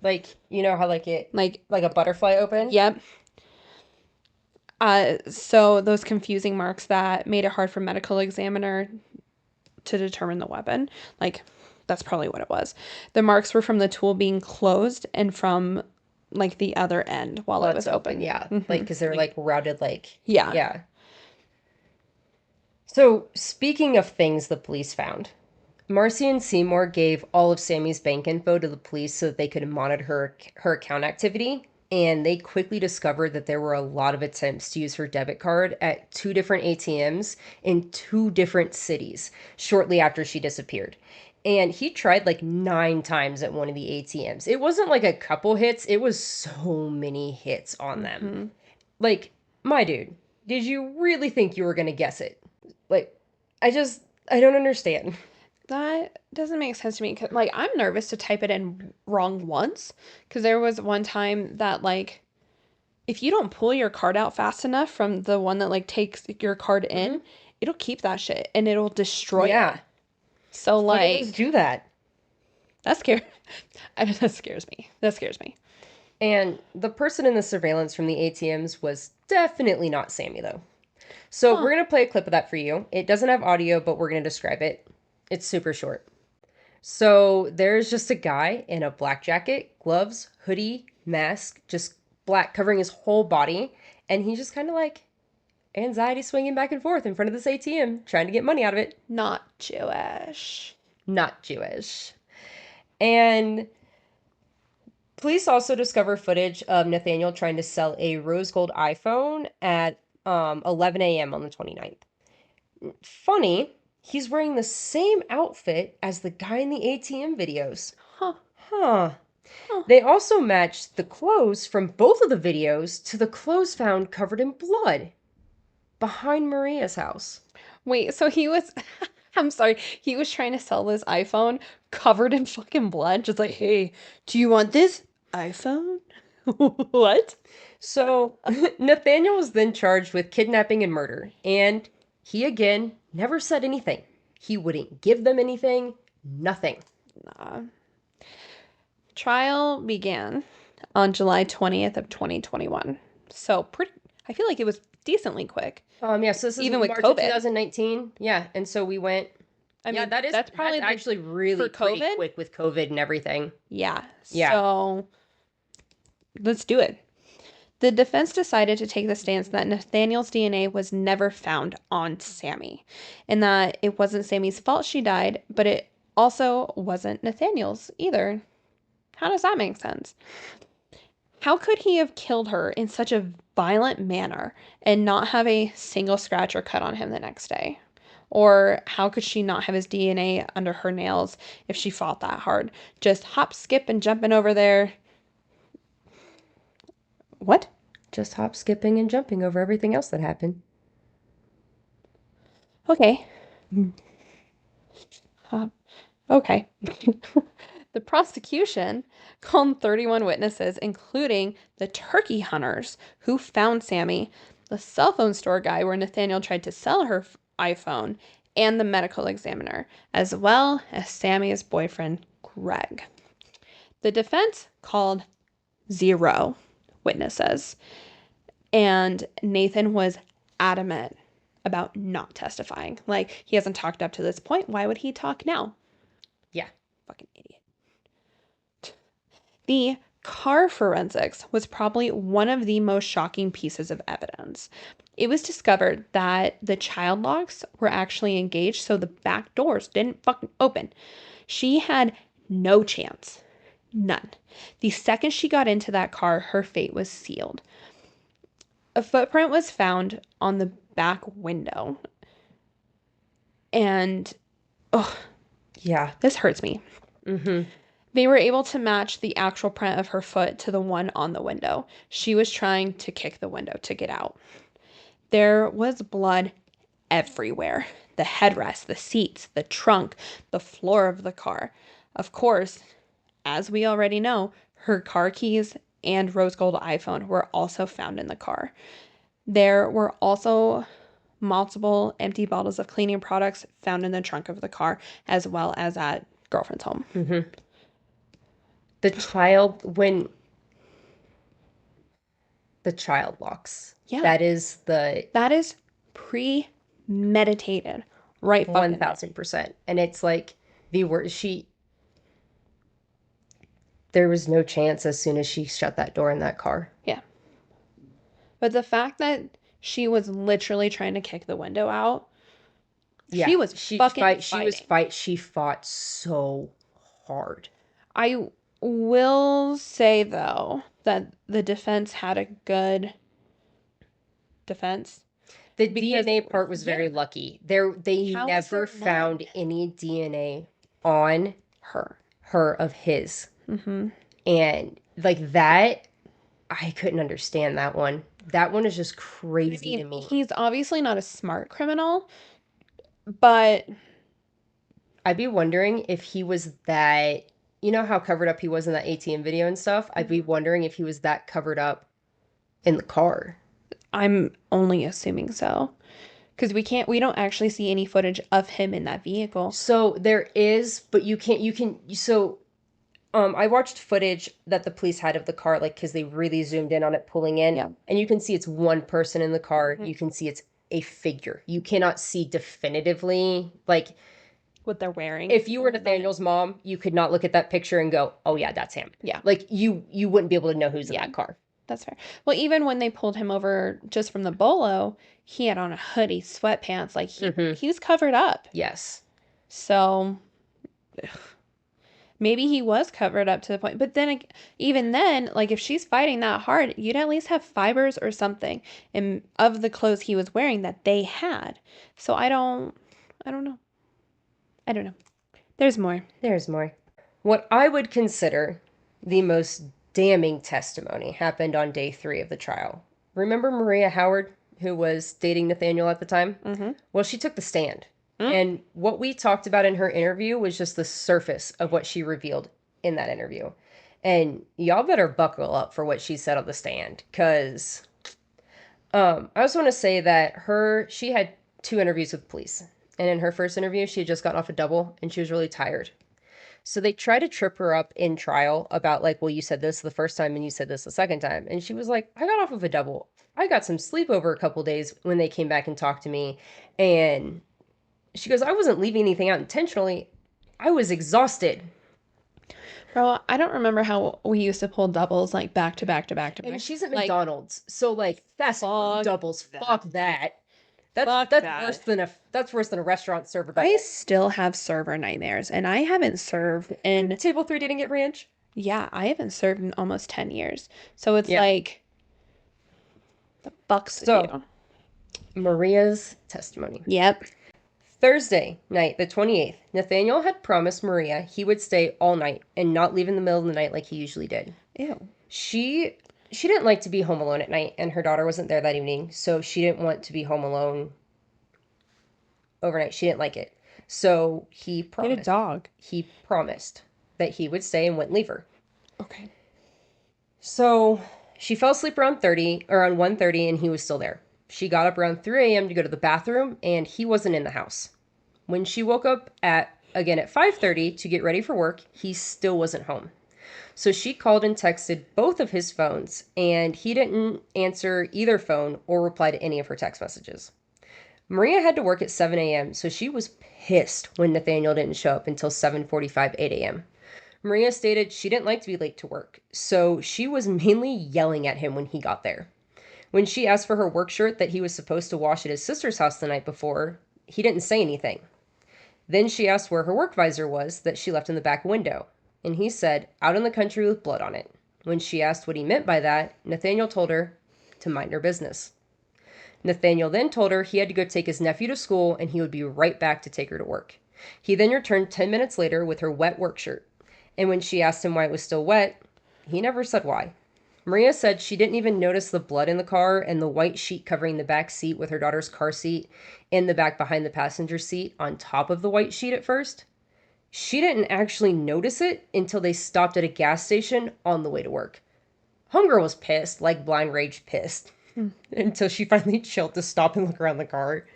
Like, you know how like a butterfly open? Yep. So those confusing marks that made it hard for medical examiner to determine the weapon, like that's probably what it was. The marks were from the tool being closed and from like the other end while it was open. Yeah. Like, because they're like routed, like, Yeah. Yeah. So, speaking of things the police found, Marcy and Seymour gave all of Sammy's bank info to the police so that they could monitor her account activity. And they quickly discovered that there were a lot of attempts to use her debit card at 2 different ATMs in 2 different cities shortly after she disappeared. And he tried like 9 times at one of the ATMs. It wasn't like a couple hits, it was so many hits on them. Like, my dude, did you really think you were going to guess it? Like, I don't understand. That doesn't make sense to me. Like, I'm nervous to type it in wrong once. Because there was one time that, like, if you don't pull your card out fast enough from the one that, like, takes your card in, it'll keep that shit. And it'll destroy it. So, like... Just do that. That scares me. That scares me. And the person in the surveillance from the ATMs was definitely not Sammy, though. So we're going to play a clip of that for you. It doesn't have audio, but we're going to describe it. It's super short. So there's just a guy in a black jacket, gloves, hoodie, mask, just black, covering his whole body. And he's just kind of like anxiety swinging back and forth in front of this ATM, trying to get money out of it. Not Jewish. Not Jewish. And police also discover footage of Nathaniel trying to sell a rose gold iPhone at 11 a.m. on the 29th. Funny, he's wearing the same outfit as the guy in the ATM videos. Huh. They also matched the clothes from both of the videos to the clothes found covered in blood behind Maria's house. Wait, so he was... I'm sorry. He was trying to sell this iPhone covered in fucking blood. Just like, hey, do you want this iPhone? What? So Nathaniel was then charged with kidnapping and murder. And he, again, never said anything. He wouldn't give them anything. Nothing. Nah. Trial began on July 20th of 2021. So I feel like it was decently quick. Yeah, so this is Even with March COVID. of 2019. Yeah, and so we went... I mean, that's probably actually really for pretty COVID? quick with COVID and everything. Yeah. Yeah. So let's do it. The defense decided to take the stance that Nathaniel's DNA was never found on Sami, and that it wasn't Sammy's fault she died, but it also wasn't Nathaniel's either. How does that make sense? How could he have killed her in such a violent manner and not have a single scratch or cut on him the next day? Or how could she not have his DNA under her nails if she fought that hard? Just hop, skip, and jumping over there. What? Just hop, skipping, and jumping over everything else that happened. Okay. Okay. The prosecution called 31 witnesses, including the turkey hunters who found Sami, the cell phone store guy where Nathaniel tried to sell her iPhone, and the medical examiner, as well as Sammy's boyfriend, Greg. The defense called 0 witnesses, and Nathan was adamant about not testifying. Like, he hasn't talked up to this point. Why would he talk now? Yeah. Fucking idiot. The car forensics was probably one of the most shocking pieces of evidence. It was discovered that the child locks were actually engaged, so the back doors didn't fucking open. She had no chance. None. The second she got into that car, her fate was sealed. A footprint was found on the back window, and Oh, Yeah. this hurts me. Mm-hmm. They were able to match the actual print of her foot to the one on the window. She was trying to kick the window to get out. There was blood everywhere. The headrest, the seats, the trunk, the floor of the car. Of course, as we already know, her car keys and rose gold iPhone were also found in the car. There were also multiple empty bottles of cleaning products found in the trunk of the car, as well as at girlfriend's home. Mm-hmm. The child locks. Yeah. That is premeditated. Right fucking 1000%. And it's like there was no chance as soon as she shut that door in that car. Yeah. But the fact that she was literally trying to kick the window out, Yeah, she was fucking fighting. She fought so hard. I will say, though, that the defense had a good defense. The DNA part was very lucky. They How never is there found none? any DNA on Her. of his. Mm-hmm. And like that, I couldn't understand that one. That one is just crazy to me. He's obviously not a smart criminal, but I'd be wondering if he was that, you know how covered up he was in that ATM video and stuff? I'd be wondering if he was that covered up in the car. I'm only assuming so. Because we don't actually see any footage of him in that vehicle. So there is, but I watched footage that the police had of the car, like, because they really zoomed in on it pulling in. Yeah. And you can see it's one person in the car. Mm-hmm. You can see it's a figure. You cannot see definitively, like, what they're wearing. If you were Nathaniel's mom, you could not look at that picture and go, oh yeah, that's him. Yeah. Like, you wouldn't be able to know who's in that car. That's fair. Well, even when they pulled him over just from the bolo, he had on a hoodie, sweatpants. Like, he was covered up. Yes. So, maybe he was covered up to the point. But then, even then, like, if she's fighting that hard, you'd at least have fibers or something of the clothes he was wearing that they had. So, I don't know. There's more. What I would consider the most damning testimony happened on day 3 of the trial. Remember Maria Howard, who was dating Nathaniel at the time? Mm-hmm. Well, she took the stand. And what we talked about in her interview was just the surface of what she revealed in that interview. And y'all better buckle up for what she said on the stand, because I also want to say that she had 2 interviews with police. And in her first interview, she had just gotten off a double and she was really tired. So they tried to trip her up in trial about, like, well, you said this the first time and you said this the second time. And she was like, I got off of a double. I got some sleep over a couple days when they came back and talked to me. And she goes, I wasn't leaving anything out intentionally. I was exhausted. Bro, I don't remember how we used to pull doubles, like, back to back to back to back. And she's at McDonald's. So, like, that's doubles. Fuck that. That's worse than a restaurant server. I still have server nightmares, and I haven't served in table 3 didn't get ranch. Yeah, I haven't served in almost 10 years. So it's like the bucks with you. Maria's testimony. Yep. Thursday night, the 28th, Nathaniel had promised Maria he would stay all night and not leave in the middle of the night like he usually did. Ew. She didn't like to be home alone at night, and her daughter wasn't there that evening, so she didn't want to be home alone overnight. She didn't like it. So he promised. Get a dog. He promised that he would stay and wouldn't leave her. Okay. So she fell asleep around 1:30, and he was still there. She got up around 3 a.m. to go to the bathroom, and he wasn't in the house. When she woke up at 5:30 to get ready for work, he still wasn't home. So she called and texted both of his phones, and he didn't answer either phone or reply to any of her text messages. Maria had to work at 7 a.m., so she was pissed when Nathaniel didn't show up until 7:45, 8 a.m. Maria stated she didn't like to be late to work, so she was mainly yelling at him when he got there. When she asked for her work shirt that he was supposed to wash at his sister's house the night before, he didn't say anything. Then she asked where her work visor was that she left in the back window, and he said, out in the country with blood on it. When she asked what he meant by that, Nathaniel told her to mind her business. Nathaniel then told her he had to go take his nephew to school and he would be right back to take her to work. He then returned 10 minutes later with her wet work shirt. And when she asked him why it was still wet, he never said why. Maria said she didn't even notice the blood in the car and the white sheet covering the back seat with her daughter's car seat in the back behind the passenger seat on top of the white sheet at first. She didn't actually notice it until they stopped at a gas station on the way to work. Homegirl was pissed, like blind rage pissed, until she finally chilled to stop and look around the car.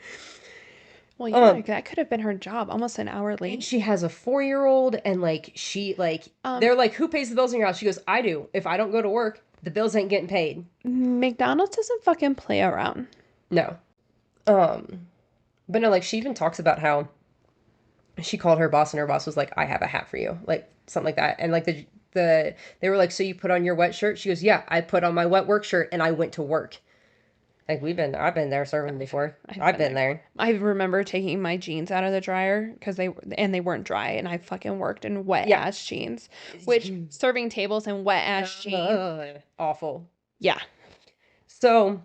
Well, yeah, that could have been her job. Almost an hour And late. she has a 4-year-old, and they're like, who pays the bills in your house? She goes, I do. If I don't go to work, the bills ain't getting paid. McDonald's doesn't fucking play around. No. But no, like, she even talks about how she called her boss, and her boss was like, I have a hat for you. Like, something like that. And like they were like, so you put on your wet shirt? She goes, yeah, I put on my wet work shirt and I went to work. Like, I've been there serving before. I've been there. I remember taking my jeans out of the dryer because they weren't dry, and I fucking worked in wet ass jeans, which serving tables in wet ass jeans, awful. Yeah. So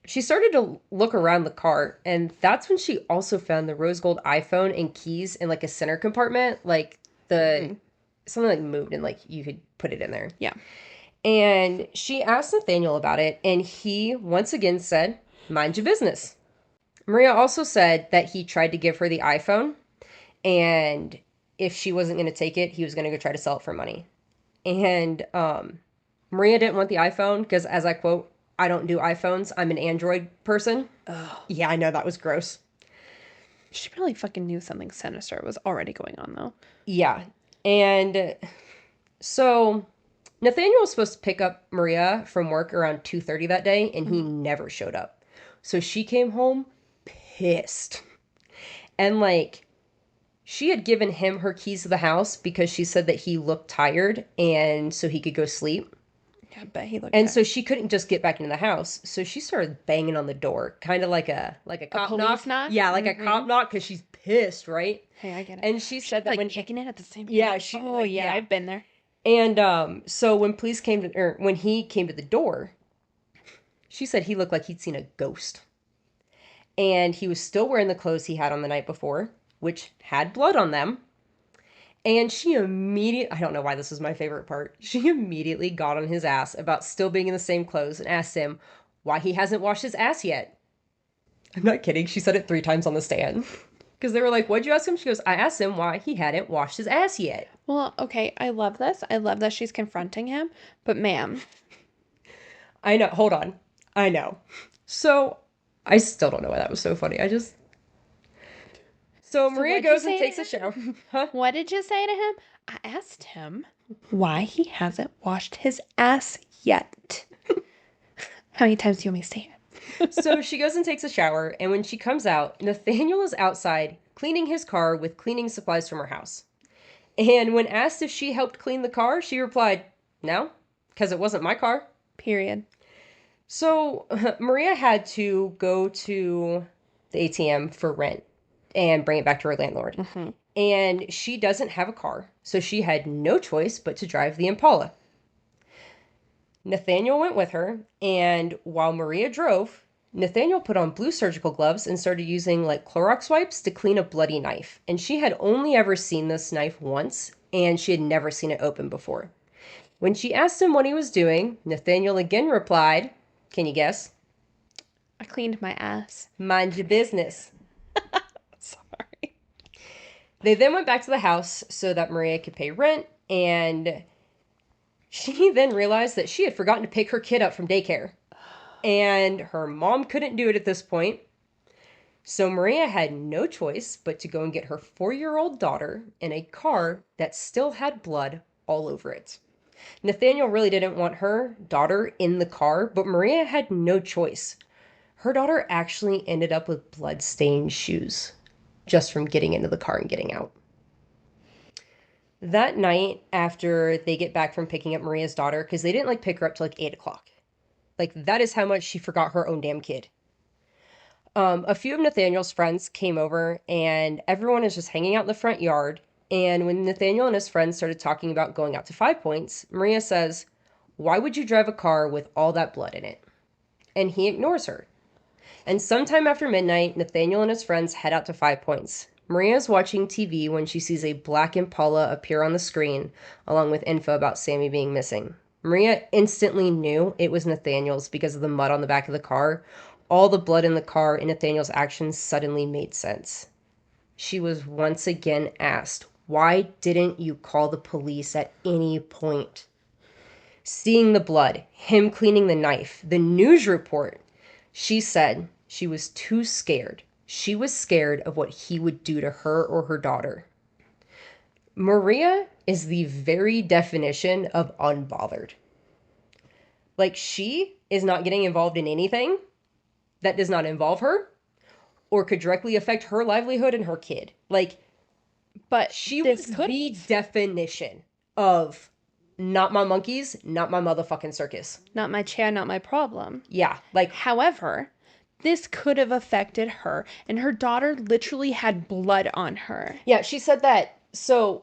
she started to look around the car, and that's when she also found the rose gold iPhone and keys in like a center compartment, like something like moved and like you could put it in there. Yeah. And she asked Nathaniel about it, and he once again said, mind your business. Maria also said that he tried to give her the iPhone, and if she wasn't going to take it, he was going to go try to sell it for money. And Maria didn't want the iPhone because, as I quote, I don't do iPhones. I'm an Android person. Ugh. Yeah, I know, that was gross. She probably fucking knew something sinister was already going on, though. Yeah. And so Nathaniel was supposed to pick up Maria from work around 2:30 that day, and he never showed up. So she came home pissed. And like, she had given him her keys to the house because she said that he looked tired and so he could go sleep. Yeah, I bet he looked And tired. so she couldn't just get back into the house. So she started banging on the door, kind of like a cop police knock? Yeah, like a cop knock, because she's pissed, right? Hey, I get it. And she said that like when kicking it at the same time. Yeah, I've been there. And so when when he came to the door, she said he looked like he'd seen a ghost. And he was still wearing the clothes he had on the night before, which had blood on them. And she I don't know why this was my favorite part. She immediately got on his ass about still being in the same clothes and asked him why he hasn't washed his ass yet. I'm not kidding. She said it 3 times on the stand. Because they were like, what'd you ask him? She goes, I asked him why he hadn't washed his ass yet. Well, okay, I love this. I love that she's confronting him. But ma'am. I know. Hold on. I know. So, I still don't know why that was so funny. So Maria goes and takes a shower. Huh? What did you say to him? I asked him why he hasn't washed his ass yet. How many times do you want me to say it? So she goes and takes a shower, and when she comes out, Nathaniel is outside cleaning his car with cleaning supplies from her house. And when asked if she helped clean the car, she replied, no, because it wasn't my car. Period. So Maria had to go to the ATM for rent and bring it back to her landlord. Mm-hmm. And she doesn't have a car, so she had no choice but to drive the Impala. Nathaniel went with her, and while Maria drove, Nathaniel put on blue surgical gloves and started using like Clorox wipes to clean a bloody knife. And she had only ever seen this knife once, and she had never seen it open before. When she asked him what he was doing, Nathaniel again replied, can you guess? I cleaned my ass. Mind your business. Sorry. They then went back to the house so that Maria could pay rent, and she then realized that she had forgotten to pick her kid up from daycare. And her mom couldn't do it at this point. So Maria had no choice but to go and get her 4-year-old daughter in a car that still had blood all over it. Nathaniel really didn't want her daughter in the car, but Maria had no choice. Her daughter actually ended up with blood-stained shoes just from getting into the car and getting out. That night, after they get back from picking up Maria's daughter, because they didn't pick her up till 8 o'clock. That is how much she forgot her own damn kid. A few of Nathaniel's friends came over, and everyone is just hanging out in the front yard. And when Nathaniel and his friends started talking about going out to 5 Points, Maria says, why would you drive a car with all that blood in it? And he ignores her. And sometime after midnight, Nathaniel and his friends head out to 5 Points. Maria's watching TV when she sees a black Impala appear on the screen, along with info about Sami being missing. Maria instantly knew it was Nathaniel's because of the mud on the back of the car. All the blood in the car and Nathaniel's actions suddenly made sense. She was once again asked, why didn't you call the police at any point? Seeing the blood, him cleaning the knife, the news report, she said she was too scared. She was scared of what he would do to her or her daughter. Maria is the very definition of unbothered. Like, she is not getting involved in anything that does not involve her or could directly affect her livelihood and her kid. Like, But she was the definition of not my monkeys, not my motherfucking circus. Not my chair, not my problem. Yeah, like, However, this could have affected her, and her daughter literally had blood on her. yeah, she said that. So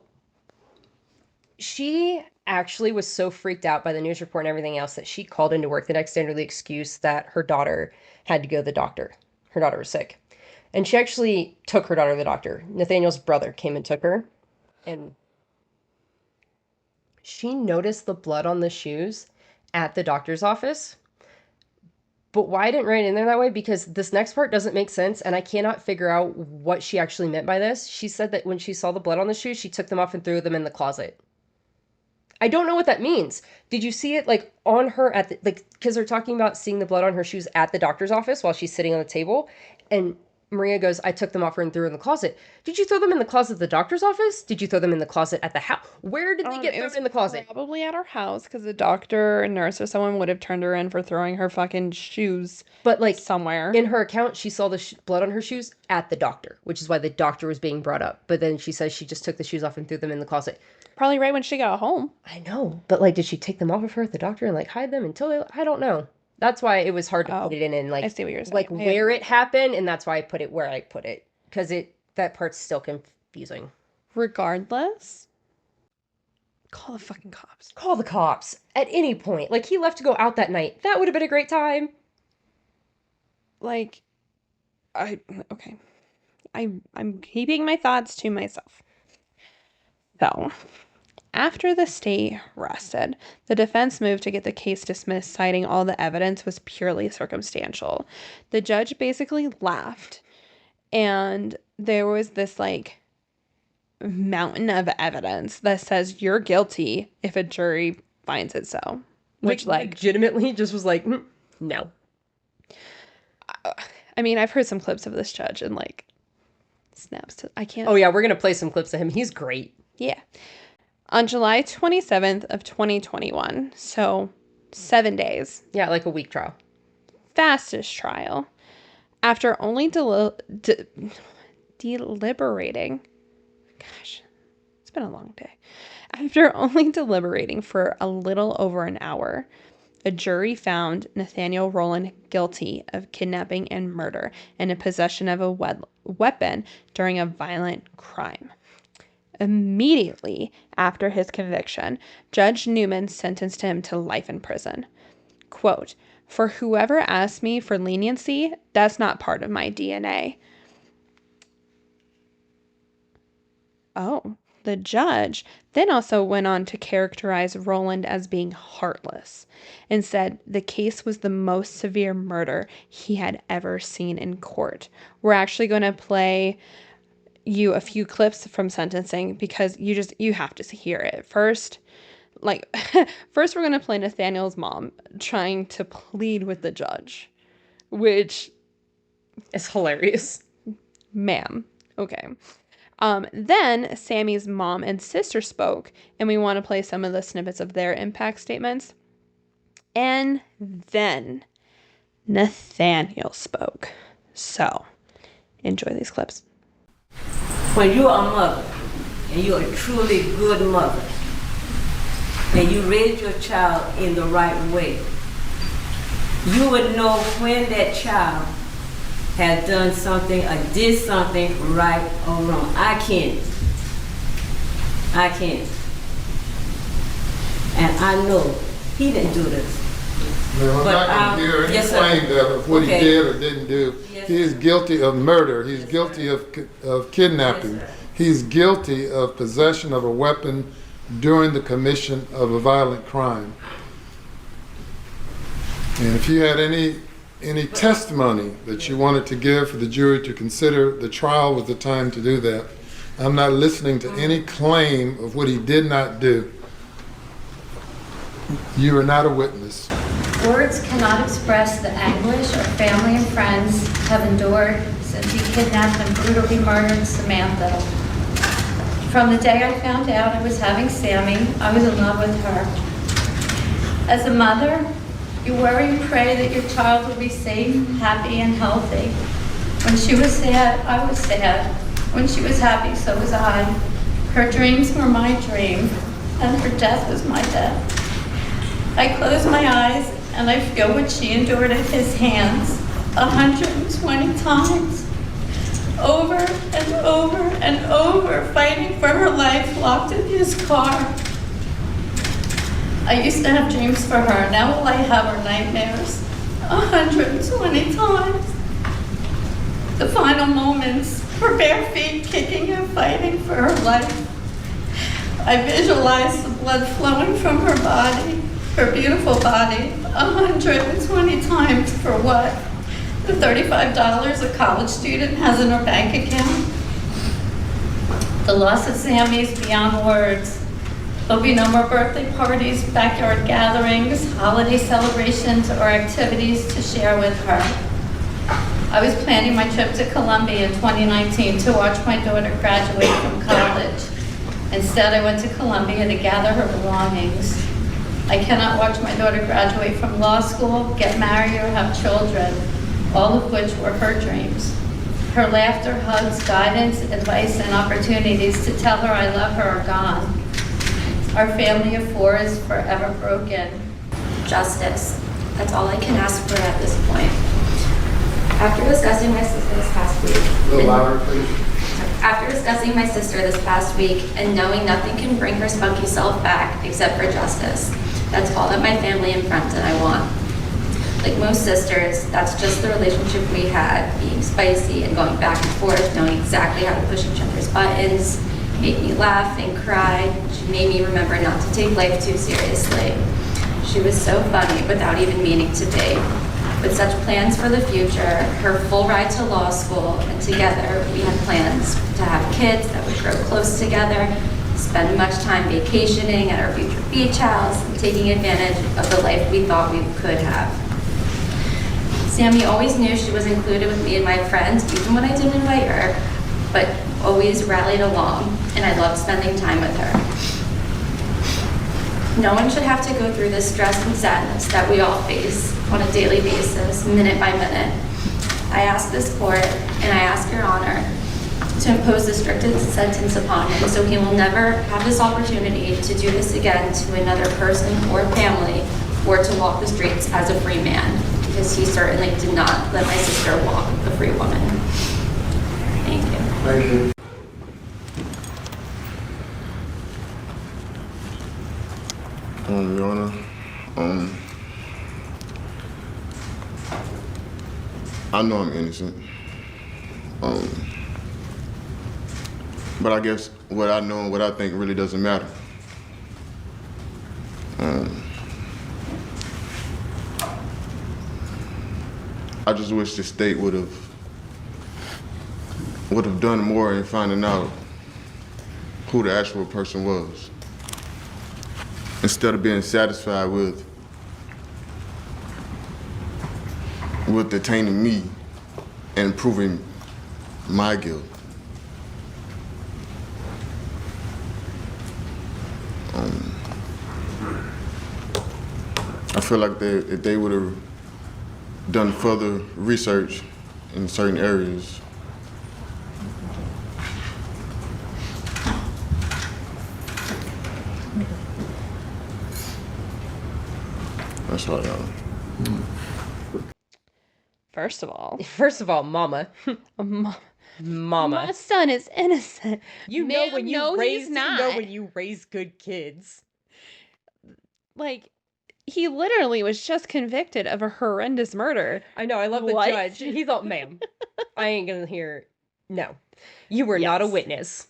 she actually was so freaked out by the news report and everything else that she called into work the next day under the excuse that her daughter had to go to the doctor. Her daughter was sick. And she actually took her daughter to the doctor. Nathaniel's brother came and took her. And she noticed the blood on the shoes at the doctor's office. But why I didn't write it in there that way? Because this next part doesn't make sense, and I cannot figure out what she actually meant by this. She said that when she saw the blood on the shoes, she took them off and threw them in the closet. I don't know what that means. Did you see it, like, on her at the, like, because they're talking about seeing the blood on her shoes at the doctor's office while she's sitting on the table, and Maria goes, I took them off her and threw her in the closet. Did you throw them in the closet at the doctor's office? Did you throw them in the closet at the house? Where did they get thrown in the closet? Probably at her house, because the doctor, or nurse, or someone would have turned her in for throwing her fucking shoes. But, like, somewhere in her account, she saw the blood on her shoes at the doctor, which is why the doctor was being brought up. But then she says she just took the shoes off and threw them in the closet. Probably right when she got home. I know, but, like, did she take them off of her at the doctor and, like, hide them until they, I don't know. That's why it was hard to put it in and, like, I see what you're saying. like, where it happened, and that's why I put it where I put it. Because that part's still confusing. Regardless, call the fucking cops. Call the cops at any point. Like, he left to go out that night. That would have been a great time. Like, okay. I'm keeping my thoughts to myself. So, after the state rested, the defense moved to get the case dismissed, citing all the evidence was purely circumstantial. The judge basically laughed, and there was this, like, mountain of evidence that says you're guilty if a jury finds it so. Which, like, legitimately just was like, no. I mean, I've heard some clips of this judge and, like, snaps to, I can't. Oh, yeah, we're going to play some clips of him. He's great. Yeah. On July 27th of 2021, so 7 days. Yeah, like a week trial. Fastest trial. After only deliberating. Gosh, it's been a long day. After only deliberating for a little over an hour, a jury found Nathaniel Rowland guilty of kidnapping and murder and in possession of a weapon during a violent crime. Immediately after his conviction, Judge Newman sentenced him to life in prison. Quote, "For whoever asked me for leniency, that's not part of my DNA." Oh, the judge then also went on to characterize Rowland as being heartless and said the case was the most severe murder he had ever seen in court. We're actually going to play you a few clips from sentencing because you have to hear it. First, we're going to play Nathaniel's mom trying to plead with the judge, which is hilarious. Ma'am. Okay. Then Sami's mom and sister spoke, and we want to play some of the snippets of their impact statements. And then Nathaniel spoke. So, enjoy these clips. When you're a mother, and you're a truly good mother, and you raise your child in the right way, you would know when that child has done something or did something right or wrong. I can't. And I know he didn't do this. No, I'm But, not going to hear any yes, sir. claim of what Okay. he did or didn't do. Yes, He is sir. guilty of murder. He's Yes, guilty sir. of kidnapping. Yes, sir. He's guilty of possession of a weapon during the commission of a violent crime. And if you had any testimony that you wanted to give for the jury to consider, the trial was the time to do that. I'm not listening to any claim of what he did not do. You are not a witness. Words cannot express the anguish our family and friends have endured since he kidnapped and brutally murdered Samantha. From the day I found out I was having Sami, I was in love with her. As a mother, you worry and pray that your child will be safe, happy, and healthy. When she was sad, I was sad. When she was happy, so was I. Her dreams were my dream, and her death was my death. I close my eyes and I feel what she endured at his hands 120 times, over and over and over, fighting for her life, locked in his car. I used to have dreams for her. Now will I have her nightmares 120 times. The final moments, her bare feet kicking and fighting for her life. I visualize the blood flowing from her body, her beautiful body, 120 times for what? The $35 a college student has in her bank account? The loss of Sami is beyond words. There'll be no more birthday parties, backyard gatherings, holiday celebrations, or activities to share with her. I was planning my trip to Columbia in 2019 to watch my daughter graduate from college. Instead, I went to Columbia to gather her belongings. I cannot watch my daughter graduate from law school, get married, or have children, all of which were her dreams. Her laughter, hugs, guidance, advice, and opportunities to tell her I love her are gone. Our family of four is forever broken. Justice. That's all I can ask for at this point. After discussing my sister this past week, A little louder, please. after discussing my sister this past week and knowing nothing can bring her spunky self back except for justice, that's all that my family and friends and I want. Like most sisters, that's just the relationship we had, being spicy and going back and forth, knowing exactly how to push each other's buttons, made me laugh and cry. She made me remember not to take life too seriously. She was so funny without even meaning to be. With such plans for the future, her full ride to law school, and together we had plans to have kids that would grow close together, spend much time vacationing at our future beach house, and taking advantage of the life we thought we could have. Sami always knew she was included with me and my friends, even when I didn't invite her, but always rallied along, and I loved spending time with her. No one should have to go through the stress and sadness that we all face on a daily basis, minute by minute. I ask this court, and I ask your honor, to impose the strictest sentence upon him so he will never have this opportunity to do this again to another person or family, or to walk the streets as a free man, because he certainly did not let my sister walk a free woman. Thank you. Thank you. Your Honor, I know I'm innocent. But I guess what I know and what I think really doesn't matter. I just wish the state would have done more in finding out who the actual person was, instead of being satisfied with detaining me and proving my guilt. I feel like if they would have done further research in certain areas, that's all, y'all. First of all, Mama. Mama. my son is innocent. You know Ma'am, when you no, raise he's not. good kids. Like, he literally was just convicted of a horrendous murder. I know. I love the What? judge. He thought, ma'am, I ain't gonna hear. No, you were not a Yes. witness.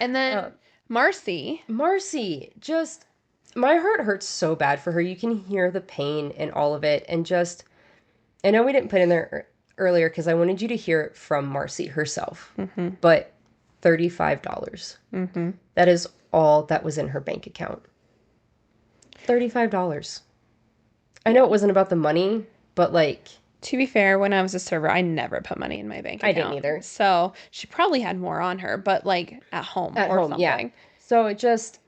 And then Marcy. Marcy, just my heart hurts so bad for her. You can hear the pain in all of it, and just I know we didn't put in there earlier because I wanted you to hear it from Marcy herself. But $35. That is all that was in her bank account. $35. I know it wasn't about the money, but like, To be fair, when I was a server, I never put money in my bank account. I didn't either. So she probably had more on her, but like at home or something. yeah. So it just,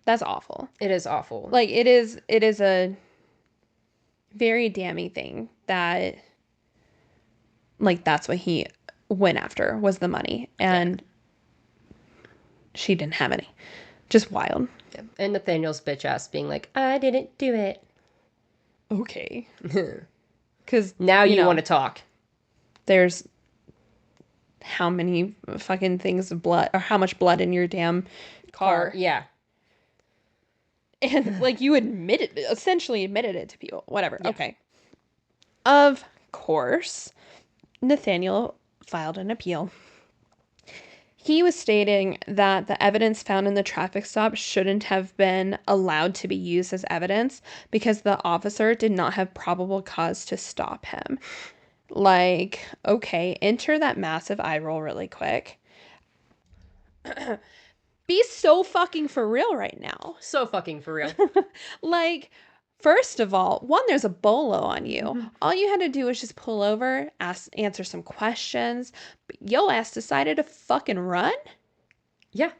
That's awful. it is awful. Like it is a very damning thing that like that's what he went after was the money, and she didn't have any. Just wild. And Nathaniel's bitch ass being like, I didn't do it. Okay. Because Now you want to talk. there's how many fucking things of blood, or how much blood in your damn car. Yeah. And like you essentially admitted it to people. Whatever. Yeah. Okay. Of course, Nathaniel filed an appeal. He was stating that the evidence found in the traffic stop shouldn't have been allowed to be used as evidence because the officer did not have probable cause to stop him. Like, okay, enter that massive eye roll really quick. Be so fucking for real right now. So fucking for real. Like, first of all, one, there's a bolo on you. All you had to do was just pull over, answer some questions. But yo ass decided to fucking run? Yeah.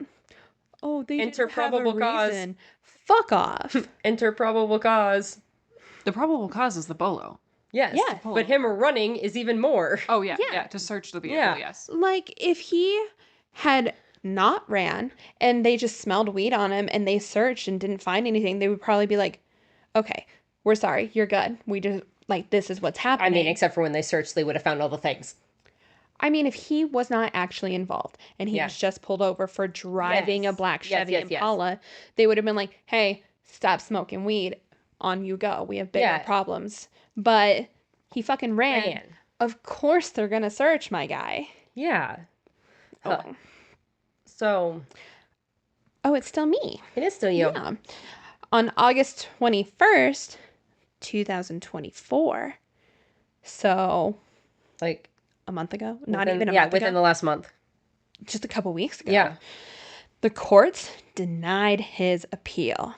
Oh, they Enter didn't have probable a cause. reason. Fuck off. Enter probable cause. The probable cause is the bolo. Yes. Yeah. But him running is even more. Oh, yeah. Yeah. Yeah, to search the vehicle, Yeah. yes. Like, if he had not ran and they just smelled weed on him and they searched and didn't find anything, they would probably be like, okay, we're sorry, you're good. We just, like, this is what's happening. I mean, except for when they searched, they would have found all the things. I mean, if he was not actually involved and he was just pulled over for driving a black Chevy Impala, they would have been like, hey, stop smoking weed. On you go. We have bigger problems. But he fucking ran. Of course they're going to search, my guy. Yeah. So. Oh, it's still me. It is still you. Yeah. On August 21st, 2024. So. Like. A month ago? Not even a month ago. Within the last month. Just a couple weeks ago. Yeah. The courts denied his appeal.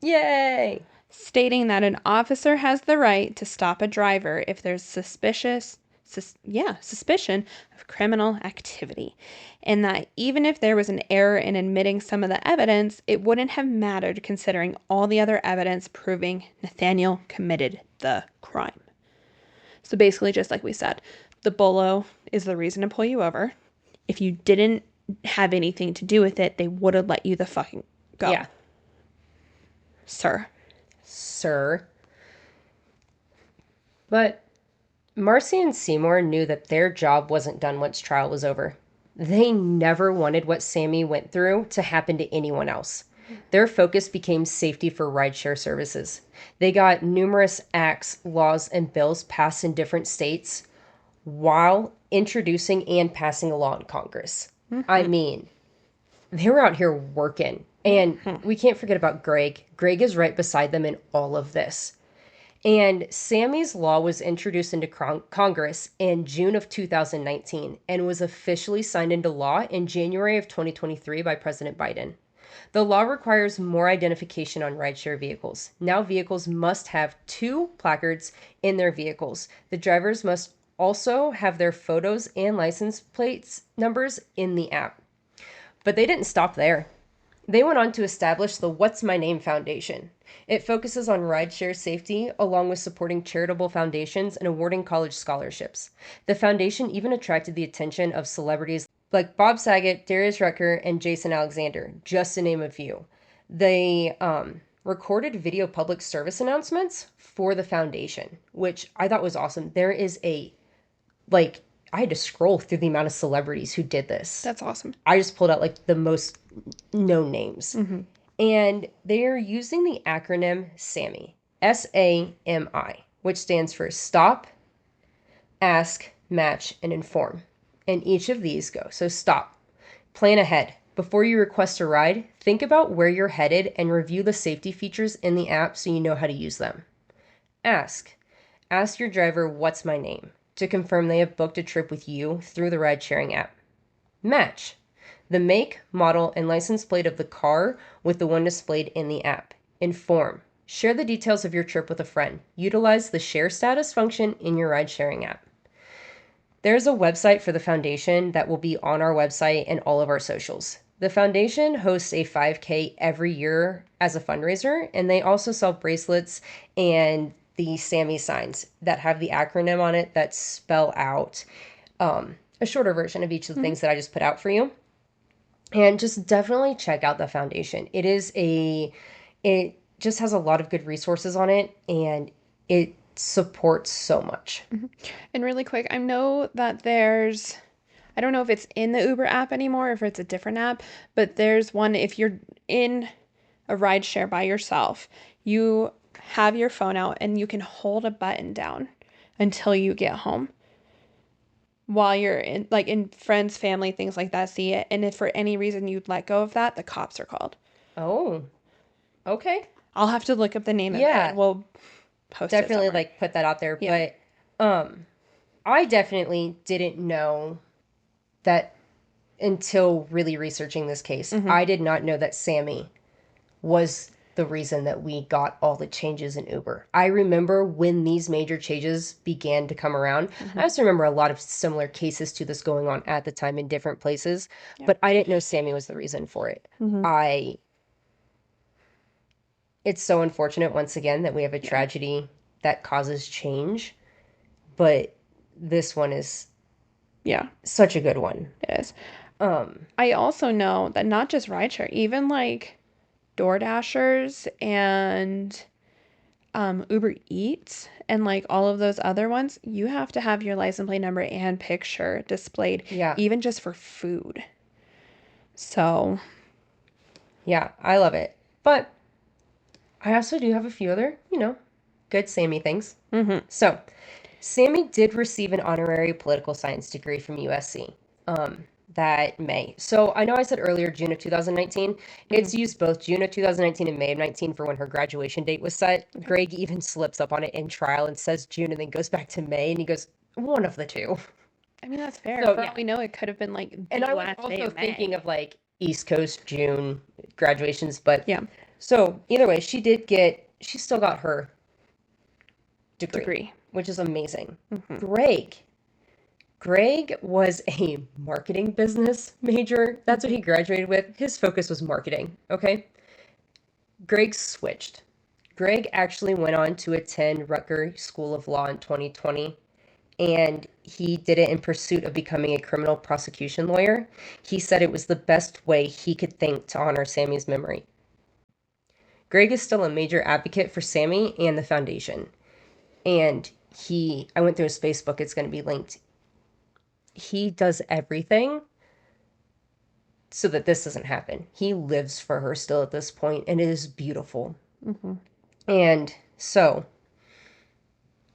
Yay! Stating that an officer has the right to stop a driver if there's suspicion of criminal activity. And that even if there was an error in admitting some of the evidence, it wouldn't have mattered considering all the other evidence proving Nathaniel committed the crime. So basically, just like we said, the bolo is the reason to pull you over. If you didn't have anything to do with it, they would have let you the fucking go. Yeah. Sir. But Marcy and Seymour knew that their job wasn't done once trial was over. They never wanted what Sami went through to happen to anyone else. Their focus became safety for rideshare services. They got numerous acts, laws, and bills passed in different states while introducing and passing a law in Congress. I mean, they were out here working. And we can't forget about Greg. Greg is right beside them in all of this. And Sami's law was introduced into Congress in June of 2019 and was officially signed into law in January of 2023 by President Biden. The law requires more identification on rideshare vehicles. Now vehicles must have 2 placards in their vehicles. The drivers must also have their photos and license plates numbers in the app. But they didn't stop there. They went on to establish the What's My Name Foundation. It focuses on rideshare safety along with supporting charitable foundations and awarding college scholarships. The foundation even attracted the attention of celebrities like Bob Saget, Darius Rucker, and Jason Alexander, just to name a few. They recorded video public service announcements for the foundation, which I thought was awesome. There is I had to scroll through the amount of celebrities who did this. That's awesome. I just pulled out the most known names. And they're using the acronym SAMI, SAMI, which stands for Stop, Ask, Match, and Inform. And each of these go. So stop. Plan ahead. Before you request a ride, think about where you're headed and review the safety features in the app so you know how to use them. Ask. Ask your driver, "What's my name?" to confirm they have booked a trip with you through the ride-sharing app. Match. The make, model, and license plate of the car with the one displayed in the app. Inform. Share the details of your trip with a friend. Utilize the share status function in your ride-sharing app. There's a website for the foundation that will be on our website and all of our socials. The foundation hosts a 5K every year as a fundraiser, and they also sell bracelets and the SAMI signs that have the acronym on it that spell out a shorter version of each of the things that I just put out for you. And just definitely check out the foundation. It just has a lot of good resources on it, and it supports so much. And really quick, I know that I don't know if it's in the Uber app anymore, if it's a different app, but there's one, if you're in a ride share by yourself, you have your phone out and you can hold a button down until you get home. While you're in friends, family, things like that, see it. And if for any reason you'd let go of that, the cops are called. Oh, okay. I'll have to look up the name of it. We'll post definitely it put that out there. Yeah. But I definitely didn't know that until really researching this case. I did not know that Sami was the reason that we got all the changes in Uber. I remember when these major changes began to come around. I also remember a lot of similar cases to this going on at the time in different places, but I didn't know Sami was the reason for it. It's so unfortunate, once again, that we have a tragedy that causes change, but this one is such a good one. It is. I also know that not just rideshare, even DoorDashers and Uber Eats and all of those other ones, you have to have your license plate number and picture displayed, even just for food. So, yeah, I love it. But I also do have a few other, good Sami things. So, Sami did receive an honorary political science degree from USC. That May. So I know I said earlier June of 2019. It's used both June of 2019 and May of 19 for when her graduation date was set. Greg even slips up on it in trial and says June and then goes back to May, and he goes, one of the two. I mean, that's fair. So, for all we know, it could have been and I was also thinking of East Coast June graduations, but so either way, she still got her degree. Which is amazing. Greg was a marketing business major. That's what he graduated with. His focus was marketing, okay? Greg switched. Greg actually went on to attend Rutgers School of Law in 2020, and he did it in pursuit of becoming a criminal prosecution lawyer. He said it was the best way he could think to honor Sami's memory. Greg is still a major advocate for Sami and the foundation. And I went through his Facebook, it's going to be linked. He does everything so that this doesn't happen. He lives for her still at this point, and it is beautiful. And so,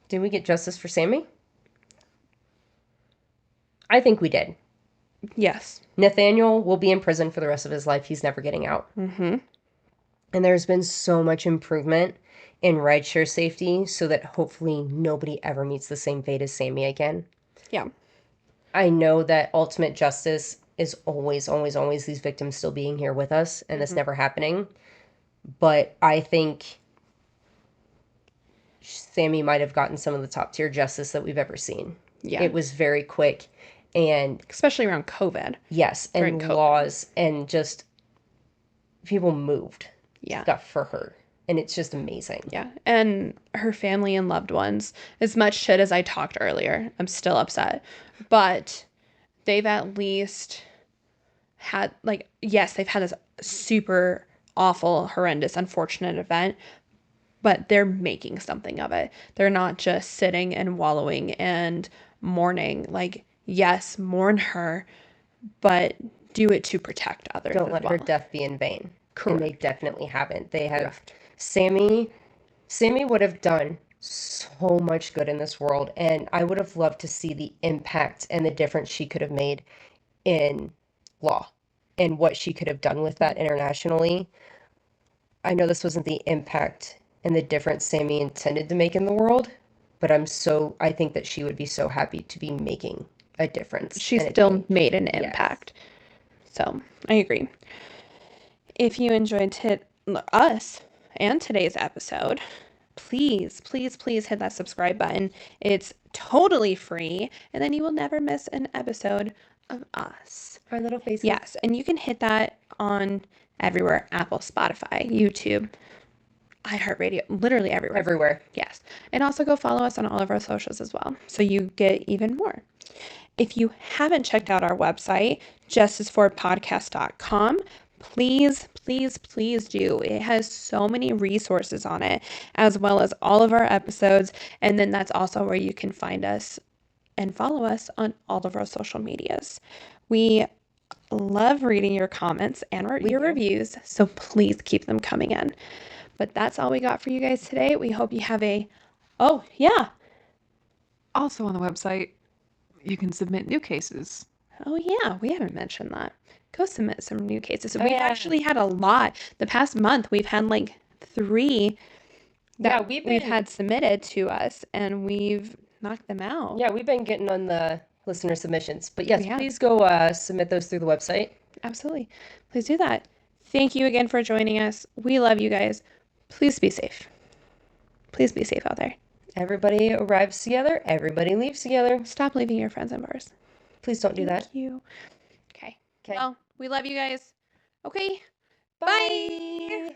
did we get justice for Sami? I think we did. Yes. Nathaniel will be in prison for the rest of his life. He's never getting out. And there's been so much improvement in rideshare safety so that hopefully nobody ever meets the same fate as Sami again. Yeah. I know that ultimate justice is always, always, always these victims still being here with us and this never happening. But I think Sami might have gotten some of the top tier justice that we've ever seen. Yeah. It was very quick, and especially around COVID. Yes. And laws and just people moved stuff for her. And it's just amazing. Yeah. And her family and loved ones, as much shit as I talked earlier, I'm still upset. But they've at least had, yes, they've had this super awful, horrendous, unfortunate event, but they're making something of it. They're not just sitting and wallowing and mourning. Yes, mourn her, but do it to protect others. Don't let her death be in vain. And they definitely haven't. They have Sami would have done so much good in this world, and I would have loved to see the impact and the difference she could have made in law and what she could have done with that internationally. I know this wasn't the impact and the difference Sami intended to make in the world, but I think that she would be so happy to be making a difference. She still made an impact. So I agree. If you enjoyed us and today's episode, please, please, please hit that subscribe button. It's totally free, and then you will never miss an episode of us. Our little faces. Yes, and you can hit that on everywhere: Apple, Spotify, YouTube, iHeartRadio, literally everywhere. Everywhere. Yes. And also go follow us on all of our socials as well, so you get even more. If you haven't checked out our website, justiceforpodcast.com, please, please, please do. It has so many resources on it, as well as all of our episodes. And then that's also where you can find us and follow us on all of our social medias. We love reading your comments and your reviews, so please keep them coming in. But that's all we got for you guys today. We hope you have Also on the website, you can submit new cases. Oh yeah, we haven't mentioned that. Go submit some new cases. So we've actually had a lot. The past month, we've had like 3 that we've had submitted to us, and we've knocked them out. Yeah, we've been getting on the listener submissions. But yes, please go submit those through the website. Absolutely. Please do that. Thank you again for joining us. We love you guys. Please be safe. Please be safe out there. Everybody arrives together. Everybody leaves together. Stop leaving your friends in bars. Please don't do that. Thank you. Okay. Well, we love you guys. Okay. Bye.